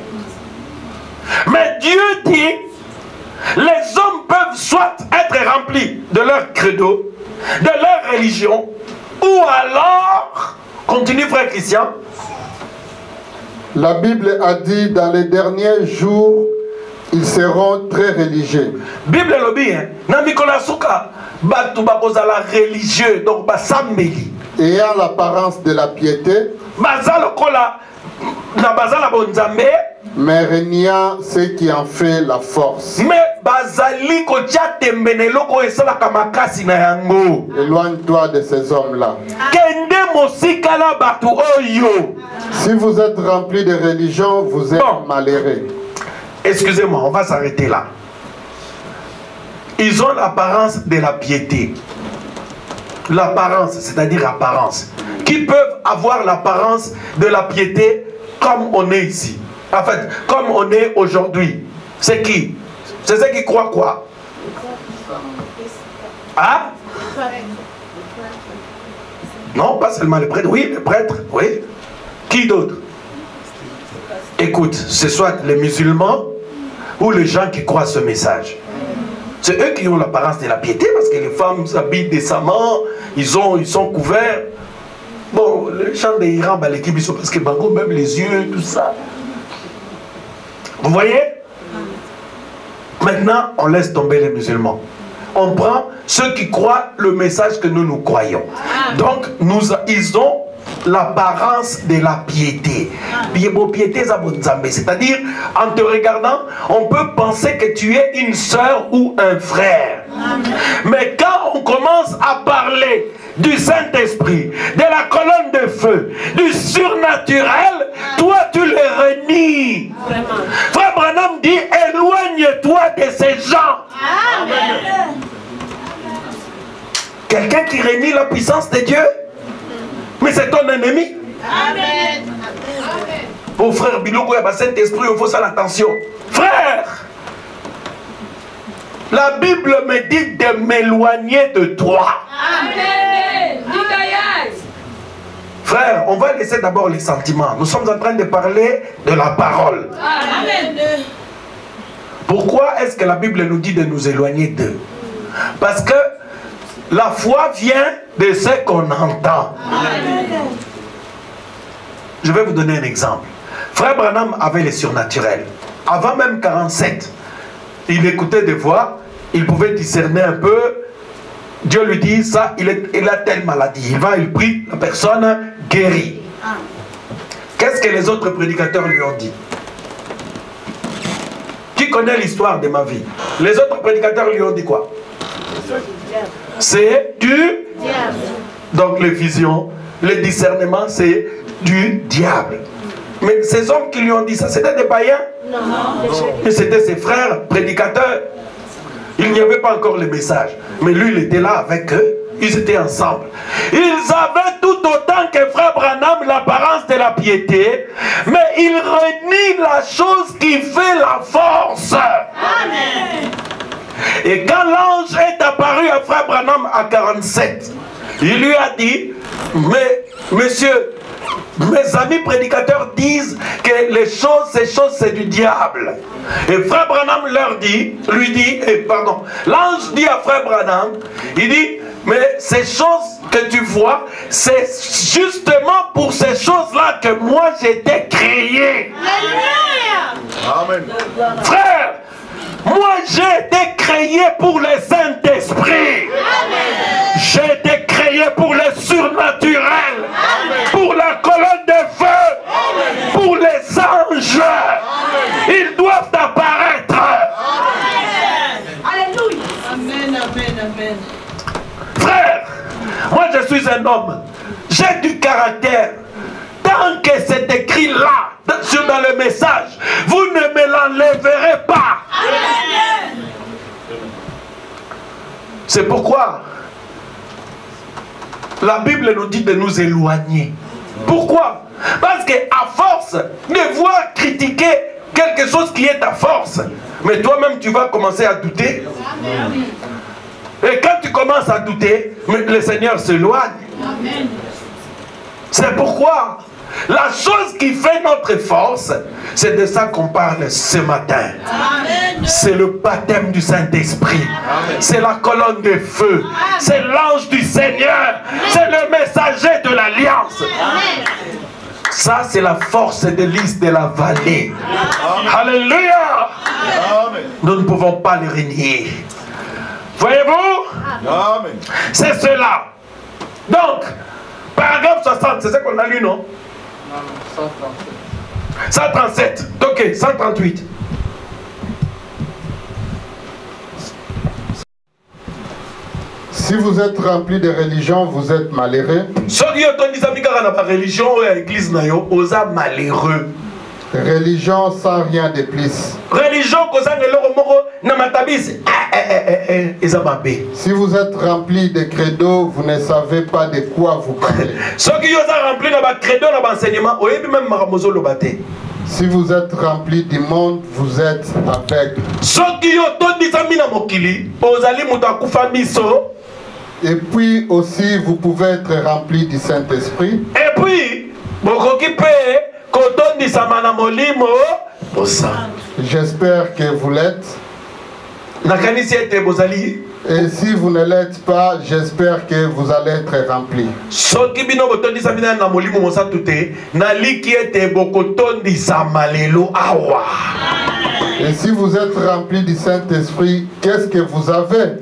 Mais Dieu dit, les hommes peuvent soit être remplis de leur credo, de leur religion, ou Ou alors, continue frère Christian. La Bible a dit dans les derniers jours, ils seront très religieux. Bible lobby, hein. Namikola Souka, Batu Bakozala religieux, donc Basambeli. Ayant l'apparence de la piété, Bazalo Kola, Nabazala Bonzambe. mais reniant ce qui en fait la force. Mais Bazali Kocha Tembeneloko et Sala Kamakasi na yango. Éloigne-toi de ces hommes-là. Kende Mosikala Batu Oyo. Si vous êtes rempli de religion, vous êtes malheureux. Excusez-moi, on va s'arrêter là. Ils ont l'apparence de la piété. L'apparence, c'est-à-dire apparence. Qui peuvent avoir l'apparence de la piété comme on est ici. En fait, comme on est aujourd'hui. C'est qui? C'est ceux qui croient quoi? Hein? Non, pas seulement les prêtres. Oui, les prêtres, oui. Qui d'autre? Écoute, ce soit les musulmans ou les gens qui croient ce message. C'est eux qui ont l'apparence de la piété parce que les femmes s'habillent décemment, ils sont couverts. Bon, les gens d'Iran, l'équipe, ils sont parce que Bango, même les yeux, tout ça. Vous voyez? Maintenant, on laisse tomber les musulmans. On prend ceux qui croient le message que nous croyons. Donc, ils ont l'apparence de la piété. C'est-à-dire, en te regardant, on peut penser que tu es une sœur ou un frère. Mais quand on commence à parler du Saint-Esprit, de la colonne de feu, du surnaturel, toi tu le renies. Frère Branham dit, éloigne-toi de ces gens. Quelqu'un qui renie la puissance de Dieu, mais c'est ton ennemi. Amen. Au frère Biloko, il y a le Saint-Esprit, il faut ça l'attention. Frère, la Bible me dit de m'éloigner de toi. Amen. Frère, on va laisser d'abord les sentiments. Nous sommes en train de parler de la parole. Amen. Pourquoi est-ce que la Bible nous dit de nous éloigner d'eux? Parce que la foi vient de ce qu'on entend. Amen. Je vais vous donner un exemple. Frère Branham avait les surnaturels. Avant même 47, il écoutait des voix, il pouvait discerner un peu. Dieu lui dit, ça, il a telle maladie. Il va, il prie, la personne guérit. Qu'est-ce que les autres prédicateurs lui ont dit? Qui connaît l'histoire de ma vie? Les autres prédicateurs lui ont dit quoi? C'est du diable. Donc les visions, les discernements, c'est du diable. Mais ces hommes qui lui ont dit ça, c'était des païens? Non. Mais c'était ses frères prédicateurs. Il n'y avait pas encore le message. Mais lui, il était là avec eux. Ils étaient ensemble. Ils avaient tout autant que frère Branham l'apparence de la piété, mais ils renient la chose qui fait la force. Amen. Et quand l'ange est apparu à frère Branham à 47, il lui a dit, mais monsieur, mes amis prédicateurs disent que ces choses c'est du diable. Et frère Branham lui dit, l'ange dit à frère Branham, il dit, mais ces choses que tu vois, c'est justement pour ces choses-là que moi j'ai été créé. Amen. Frère, moi j'ai été créé pour le Saint-Esprit. J'ai été créé pour le surnaturel. Amen. Pour la colonne de feu. Amen. Pour les anges. Amen. Ils doivent apparaître. Amen. Alléluia. Amen, amen, amen. Frère, moi je suis un homme. J'ai du caractère. Tant que c'est écrit là, dans le message, vous ne me l'enlèverez pas. Amen. C'est pourquoi la Bible nous dit de nous éloigner. Pourquoi? Parce qu'à force de voir critiquer quelque chose qui est ta force, mais toi-même tu vas commencer à douter. Et quand tu commences à douter, le Seigneur s'éloigne. C'est pourquoi La chose qui fait notre force, c'est de ça qu'on parle ce matin. C'est le baptême du Saint-Esprit. C'est la colonne de feu. C'est l'ange du Seigneur. C'est le messager de l'Alliance. Ça, c'est la force de l'Is de la vallée. Alléluia. Nous ne pouvons pas le renier. Voyez-vous? C'est cela. Donc, paragraphe 60, c'est ça qu'on a lu, non? 137. Ok, 138. Si vous êtes rempli de religion, vous êtes malheureux. Malheureux. Religion sans rien de plus. Religion si vous êtes rempli de credo, vous ne savez pas de quoi vous parlez. Si vous êtes rempli du monde, vous êtes aveugle. Et puis aussi, vous pouvez être rempli du Saint-Esprit. Et puis, j'espère que vous l'êtes. Et si vous ne l'êtes pas, j'espère que vous allez être rempli. Et si vous êtes rempli du Saint-Esprit, qu'est-ce que vous avez?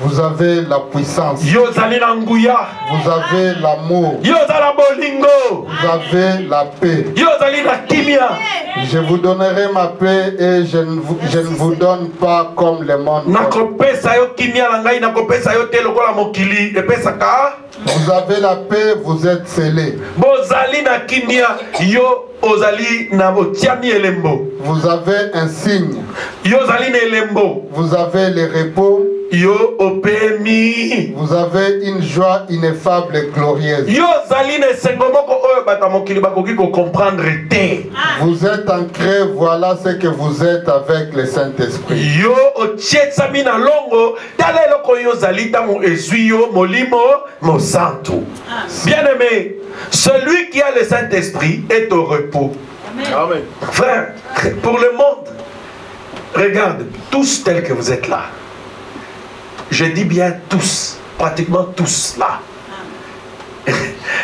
Vous avez la puissance. Vous avez l'amour. Vous avez la paix. Je vous donnerai ma paix et je ne vous donne pas comme le monde. Vous avez la paix, vous êtes scellés. Vous avez un signe. Vous avez le repos. Vous avez une joie ineffable et glorieuse. Vous êtes ancré, voilà ce que vous êtes avec le Saint-Esprit. Bien-aimé, celui qui a le Saint-Esprit est au repos. Amen. Frère, pour le monde, regarde, tous tels que vous êtes là. Je dis bien tous, pratiquement tous là.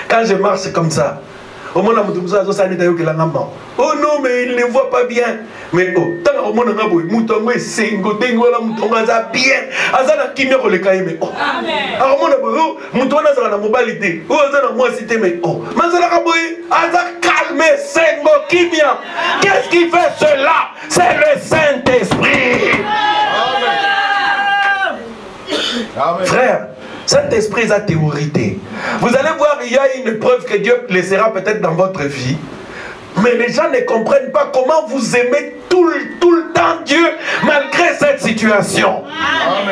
Quand je marche comme ça, oh non, mais il ne voit pas bien. Mais oh, tant que qu'est-ce qui fait cela? C'est le Saint-Esprit. Frère, Saint-Esprit est la théorité. Vous allez voir, il y a une preuve que Dieu laissera peut-être dans votre vie. Mais les gens ne comprennent pas comment vous aimez tout le temps Dieu malgré cette situation.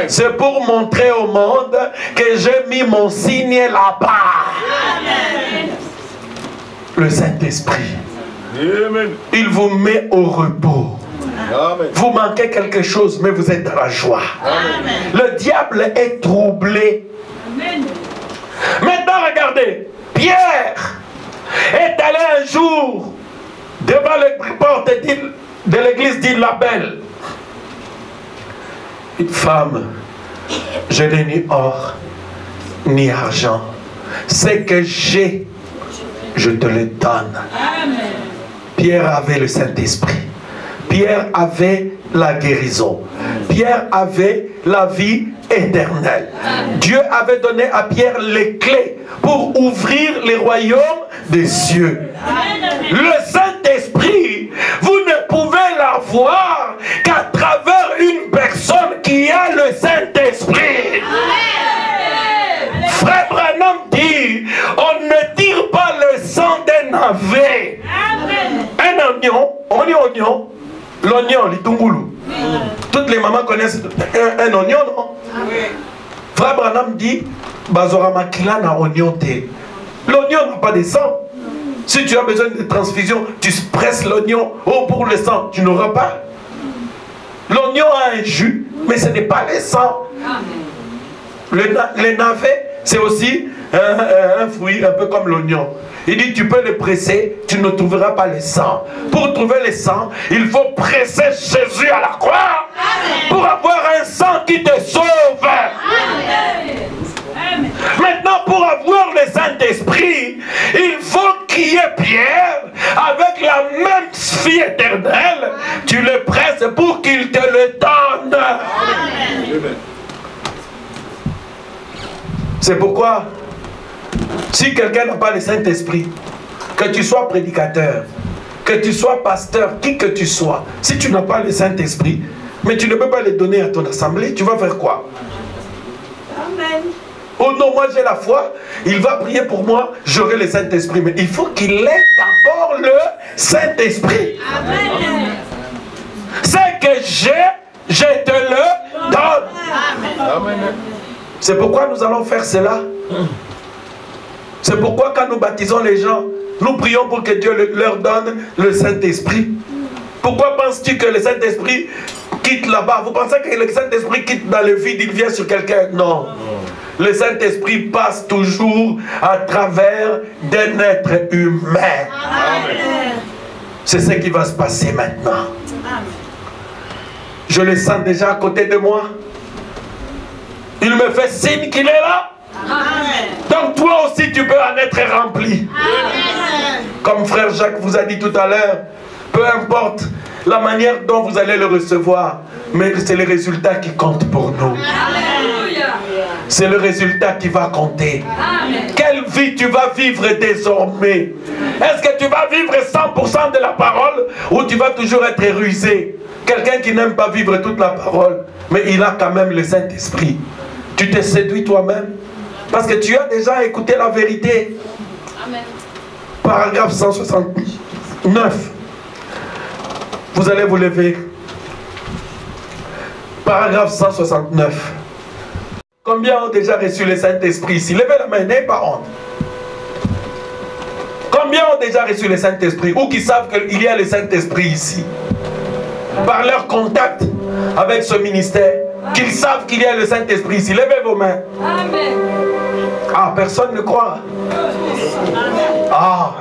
C'est pour montrer au monde que j'ai mis mon signe là-bas. Le Saint-Esprit, il vous met au repos. Amen. Vous manquez quelque chose, mais vous êtes dans la joie. Amen. Le diable est troublé. Amen. Maintenant, regardez. Pierre est allé un jour devant les portes de l'église d'Île-la-Belle. Une femme, je n'ai ni or, ni argent. Ce que j'ai, je te le donne. Amen. Pierre avait le Saint-Esprit. Pierre avait la guérison. Pierre avait la vie éternelle. Dieu avait donné à Pierre les clés pour ouvrir les royaumes des cieux. Le Saint-Esprit, vous ne pouvez l'avoir qu'à travers une personne qui a le Saint-Esprit. Frère Branham dit, on ne tire pas le sang d'un navet. Un oignon, on dit oignon. L'oignon, l'itungulu. Toutes les mamans connaissent un oignon, non? Frère Branham dit, Bazorama kila na oignon te. L'oignon n'a pas de sang. Si tu as besoin de transfusion, tu presses l'oignon. Oh, pour le sang, tu n'auras pas. L'oignon a un jus, mais ce n'est pas le sang. Le navet, c'est aussi un fruit un peu comme l'oignon. Il dit, tu peux le presser, tu ne trouveras pas le sang. Pour trouver le sang, il faut presser Jésus à la croix. Pour avoir un sang qui te sauve. Maintenant, pour avoir le Saint-Esprit, il faut qu'il y ait Pierre avec la même vie éternelle. Tu le presses pour qu'il te le donne. C'est pourquoi, si quelqu'un n'a pas le Saint-Esprit, que tu sois prédicateur, que tu sois pasteur, qui que tu sois, si tu n'as pas le Saint-Esprit, mais tu ne peux pas le donner à ton assemblée, tu vas faire quoi? Amen. Oh non, moi j'ai la foi, il va prier pour moi, j'aurai le Saint-Esprit. Mais il faut qu'il ait d'abord le Saint-Esprit. Ce que j'ai, je te le donne. Amen. C'est pourquoi nous allons faire cela. C'est pourquoi quand nous baptisons les gens, nous prions pour que Dieu leur donne le Saint-Esprit. Pourquoi penses-tu que le Saint-Esprit quitte là-bas? Vous pensez que le Saint-Esprit quitte dans le vide, il vient sur quelqu'un? Non. Le Saint-Esprit passe toujours à travers d'un être humain. C'est ce qui va se passer maintenant. Je le sens déjà à côté de moi. Il me fait signe qu'il est là. Donc toi aussi tu peux en être rempli. Comme frère Jacques vous a dit tout à l'heure, peu importe la manière dont vous allez le recevoir, mais c'est le résultat qui compte pour nous. C'est le résultat qui va compter. Quelle vie tu vas vivre désormais? Est-ce que tu vas vivre 100% de la parole ou tu vas toujours être rusé? Quelqu'un qui n'aime pas vivre toute la parole, mais il a quand même le Saint-Esprit. Tu te séduis toi-même parce que tu as déjà écouté la vérité. Paragraphe 169. Vous allez vous lever. Paragraphe 169. Combien ont déjà reçu le Saint-Esprit ici? Levez la main, n'ayez pas honte. Combien ont déjà reçu le Saint-Esprit ou qui savent qu'il y a le Saint-Esprit ici? Par leur contact avec ce ministère, qu'ils savent qu'il y a le Saint-Esprit ici. Levez vos mains. Amen. Ah, personne ne croit. Ah,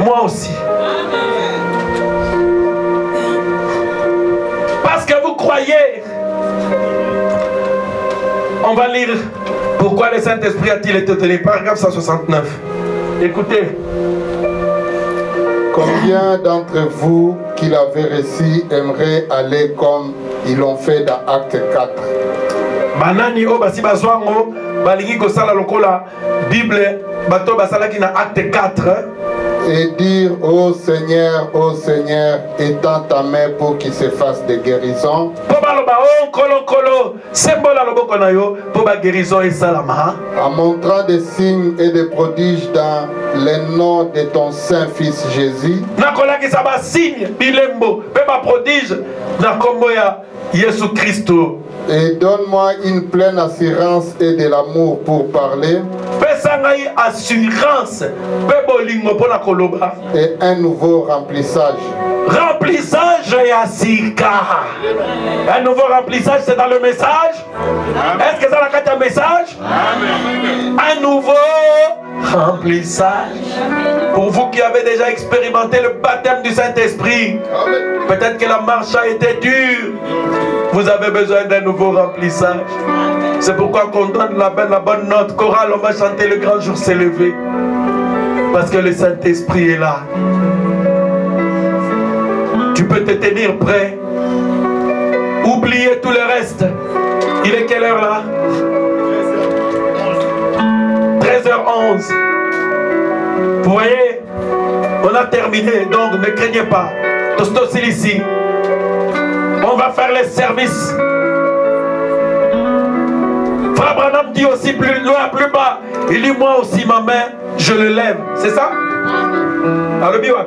moi aussi. Parce que vous croyez. On va lire pourquoi le Saint-Esprit a-t-il été donné. Paragraphe 169. Écoutez. Combien d'entre vous qui l'avaient reçu aimeraient aller comme ils l'ont fait dans Acte 4? Banani o basi bazwango balingi kosala lokola Bible bato basalaki na Acte 4. Et dire ô Seigneur, étends ta main pour qu'il se fasse des guérisons. En montrant des signes et des prodiges dans le nom de ton saint fils Jésus. Et donne-moi une pleine assurance et de l'amour pour parler. Assurance et un nouveau remplissage. Remplissage et asika. Un nouveau remplissage, c'est dans le message. Est-ce que ça a un message? Amen. Un nouveau remplissage. Pour vous qui avez déjà expérimenté le baptême du Saint-Esprit, peut-être que la marche a été dure. Vous avez besoin d'un nouveau remplissage. C'est pourquoi qu'on donne la bonne note chorale, on va chanter le grand jour s'est levé. Parce que le Saint-Esprit est là. Tu peux te tenir prêt. Oubliez tout le reste. Il est quelle heure là? 13h11. Vous voyez? On a terminé, donc ne craignez pas. Tostos ici. On va faire les services. Frère Branham dit aussi plus loin, plus bas. Il dit moi aussi ma main, je le lève. C'est ça? Alors, Biwa.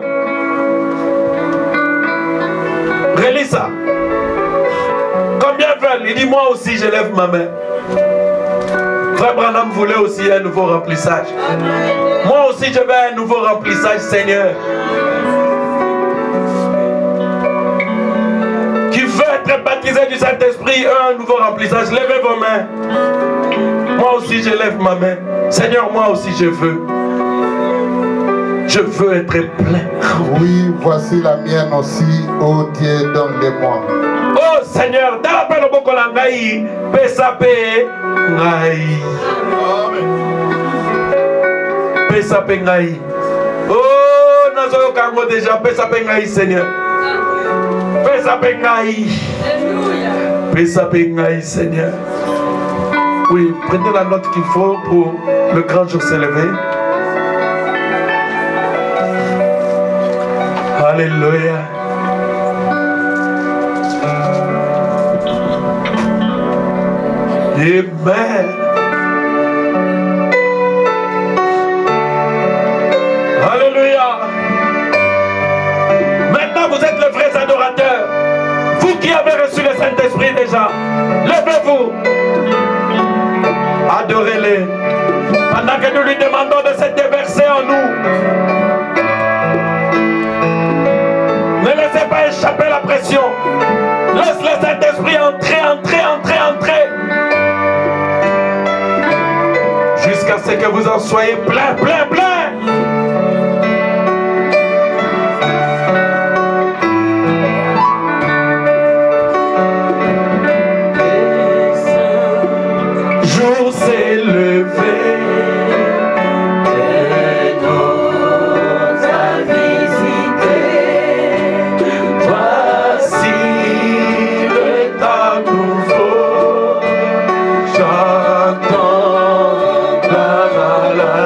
Relis ça. Combien veulent? Il dit moi aussi je lève ma main. Frère Branham voulait aussi un nouveau remplissage. Moi aussi je veux un nouveau remplissage, Seigneur. Qui veut être baptisé du Saint-Esprit, un nouveau remplissage. Levez vos mains. Moi aussi je lève ma main. Seigneur, moi aussi je veux. Je veux être plein. Oui, voici la mienne aussi. Oh Dieu, donne-les-moi. Oh Seigneur, dans la paix de Bokolangaï, Pesape Ngai. Pesape Ngai. Oh, Nazoyo Kango déjà, Pesape Ngai, Seigneur. Pesape Ngai. Pesape Ngai, Seigneur. Oui, prenez la note qu'il faut pour le grand jour s'élever. Alléluia. Amen. Alléluia. Maintenant, vous êtes les vrais adorateurs. Vous qui avez reçu le Saint-Esprit déjà, levez-vous. Adorez-les. Pendant que nous lui demandons de se déverser en nous. Ne laissez pas échapper la pression. Laisse le Saint-Esprit entrer. Jusqu'à ce que vous en soyez plein. Jour s'est levé. Chantons la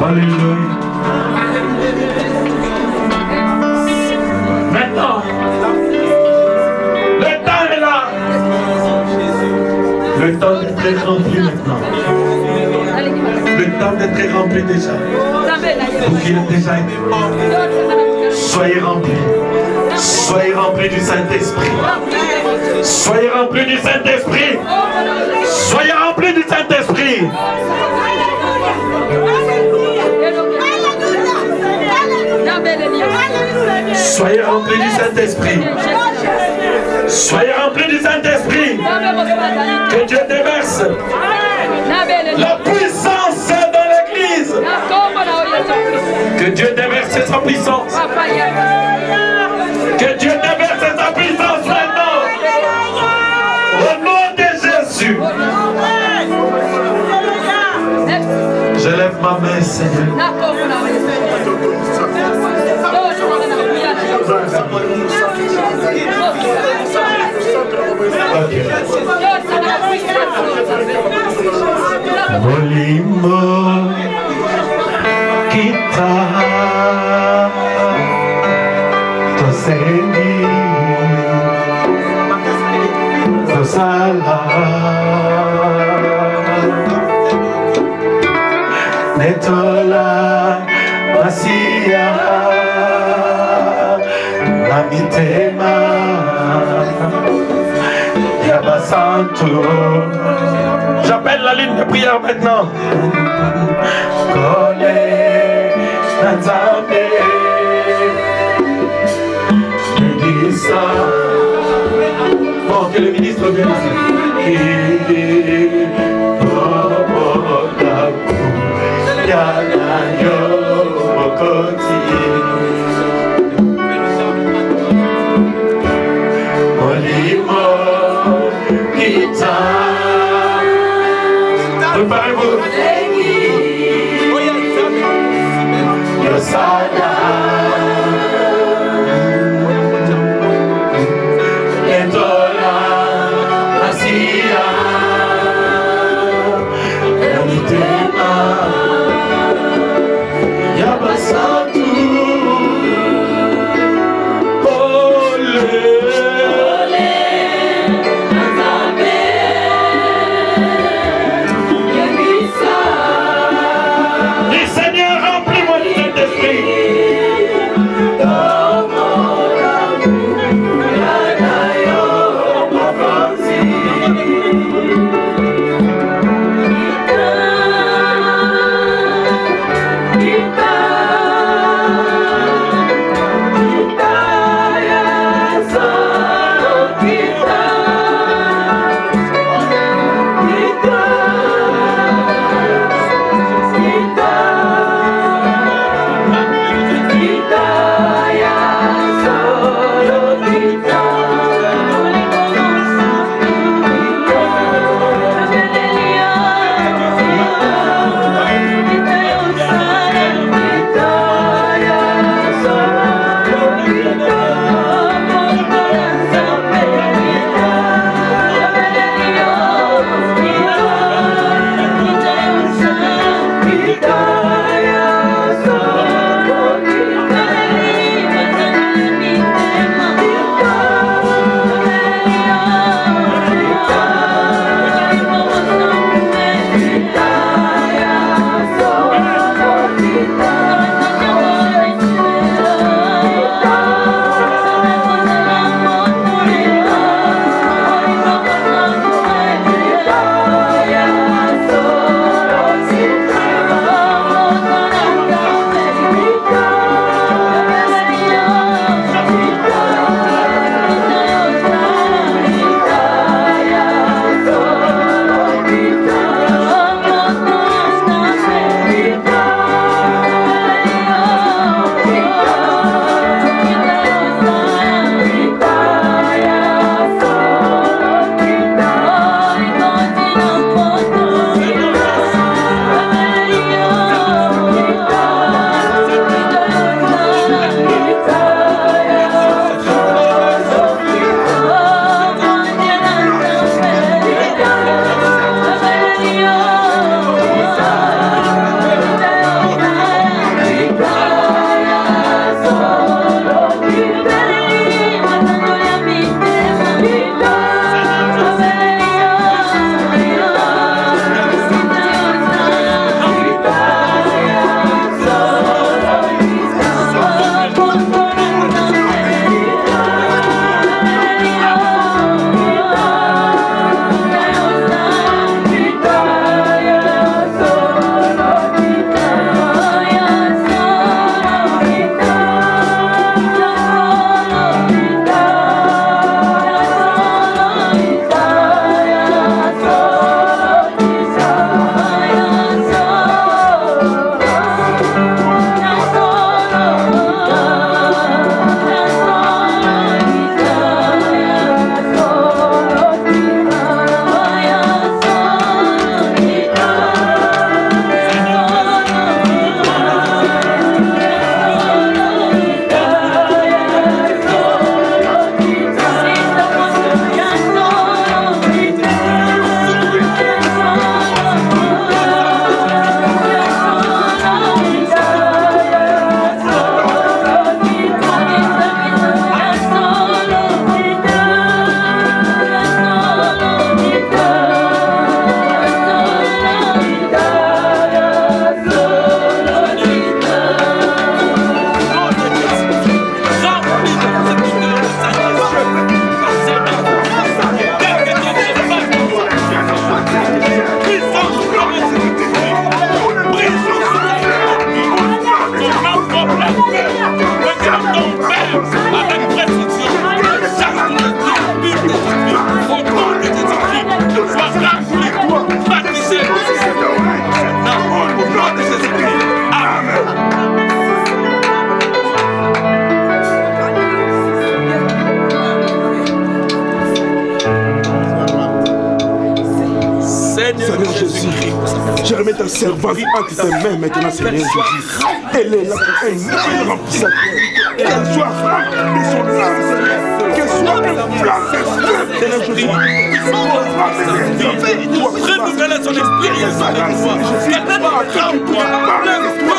Alléluia. Maintenant, le temps est là. Le temps d'être rempli maintenant. Le temps d'être rempli déjà. Vous qui êtes déjà aimé. Soyez remplis. Soyez remplis du Saint-Esprit. Soyez remplis du Saint-Esprit. Soyez remplis du Saint-Esprit. Soyez remplis du Saint-Esprit. Soyez remplis du Saint-Esprit. Que Dieu déverse la puissance dans l'Église. Que Dieu déverse sa puissance. Que Dieu déverse sa puissance maintenant. Au nom de Jésus. Je lève ma main, Seigneur. Molimo kita tosengi tosala netola masia namitema yabasanto. J'appelle la ligne de prière maintenant. Bon, que le ministre vienne ici. Préparez-vous. Yosada Etola Asia Yamitema Yabasatu ta servante entre tes mains maintenant, Seigneur Jésus. Elle est là pour un nouvel remplissage. Qu'elle soit flamme de son âme, Seigneur. Qu'elle soit une flamme de feu, Seigneur Jésus. Renouveler son expérience avec toi. Qu'elle donne un grand poids, plein de feu.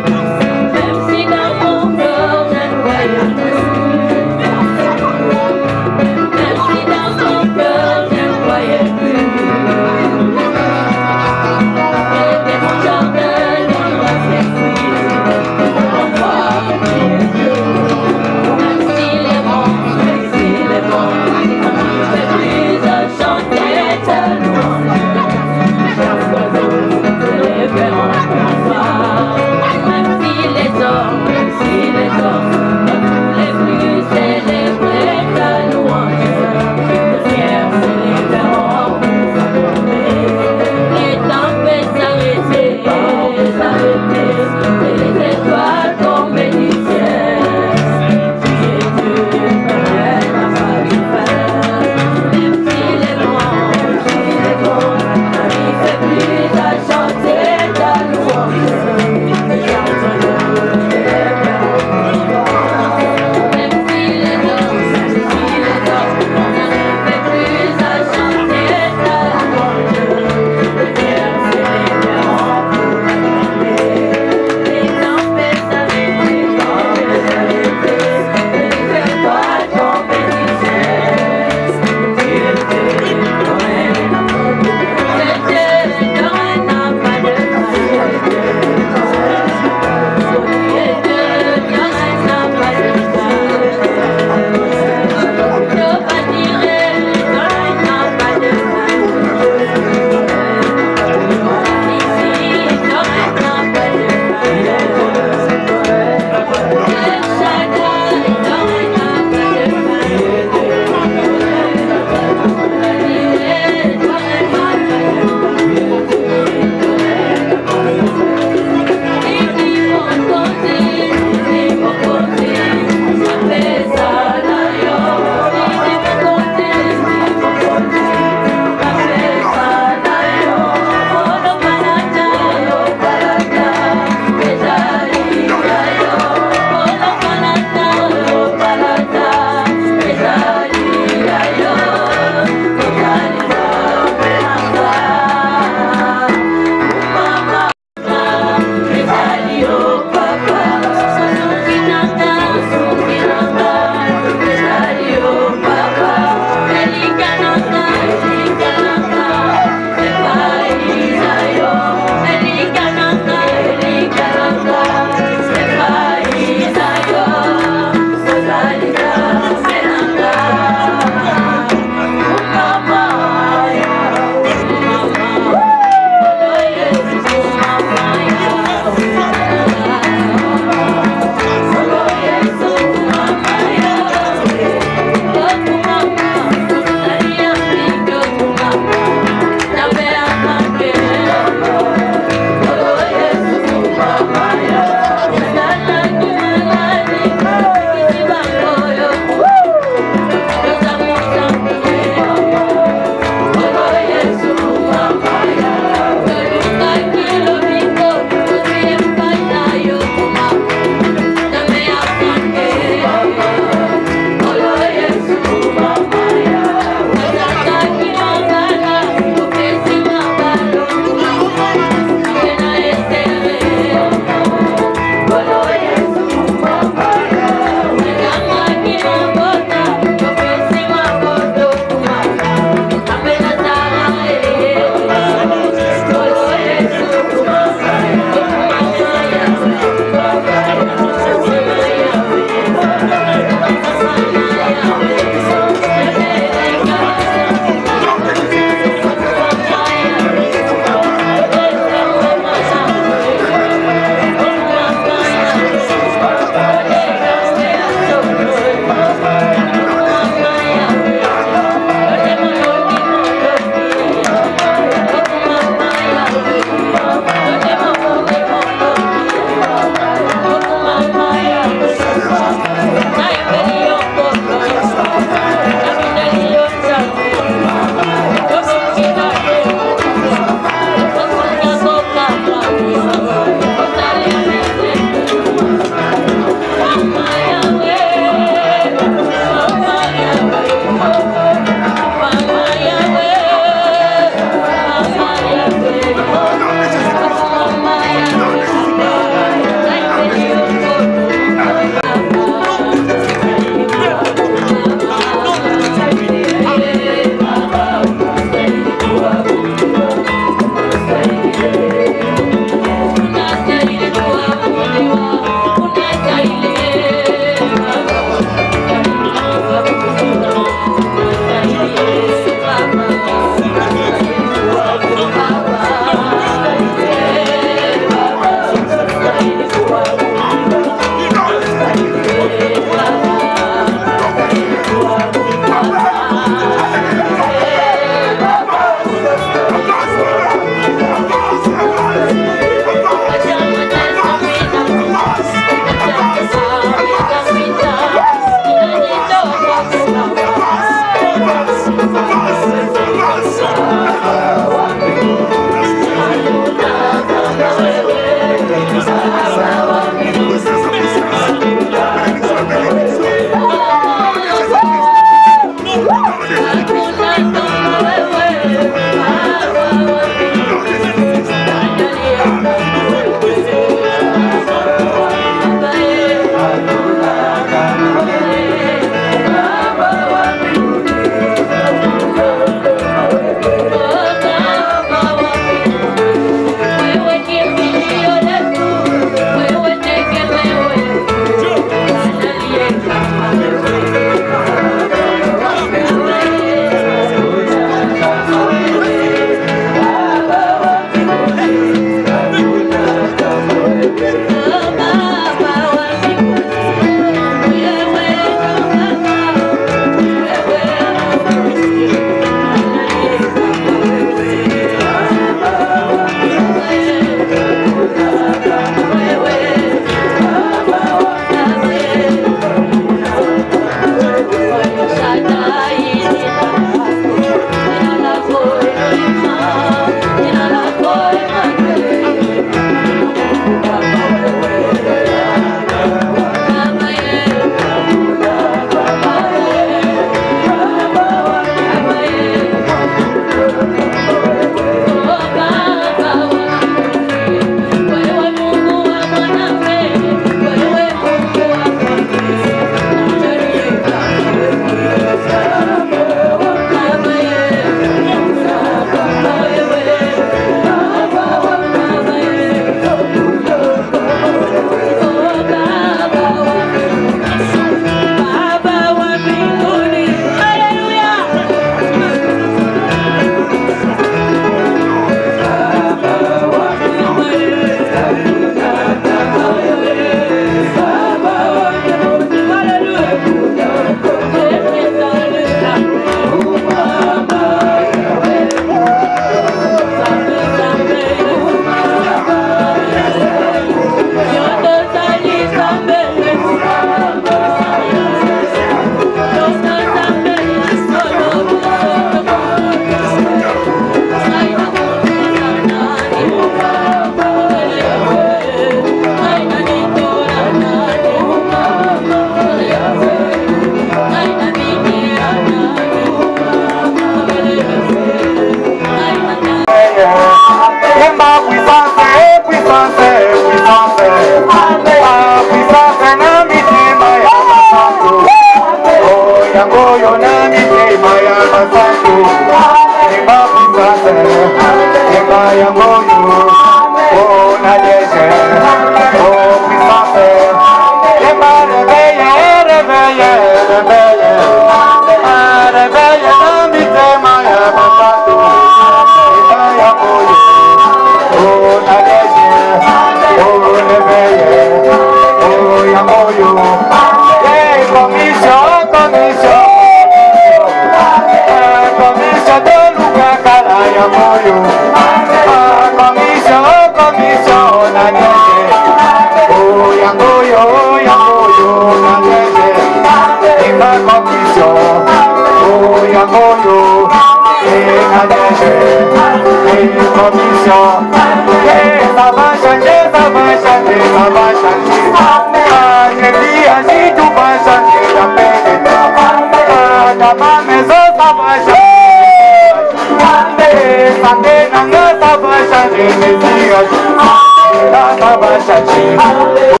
Ça va changer.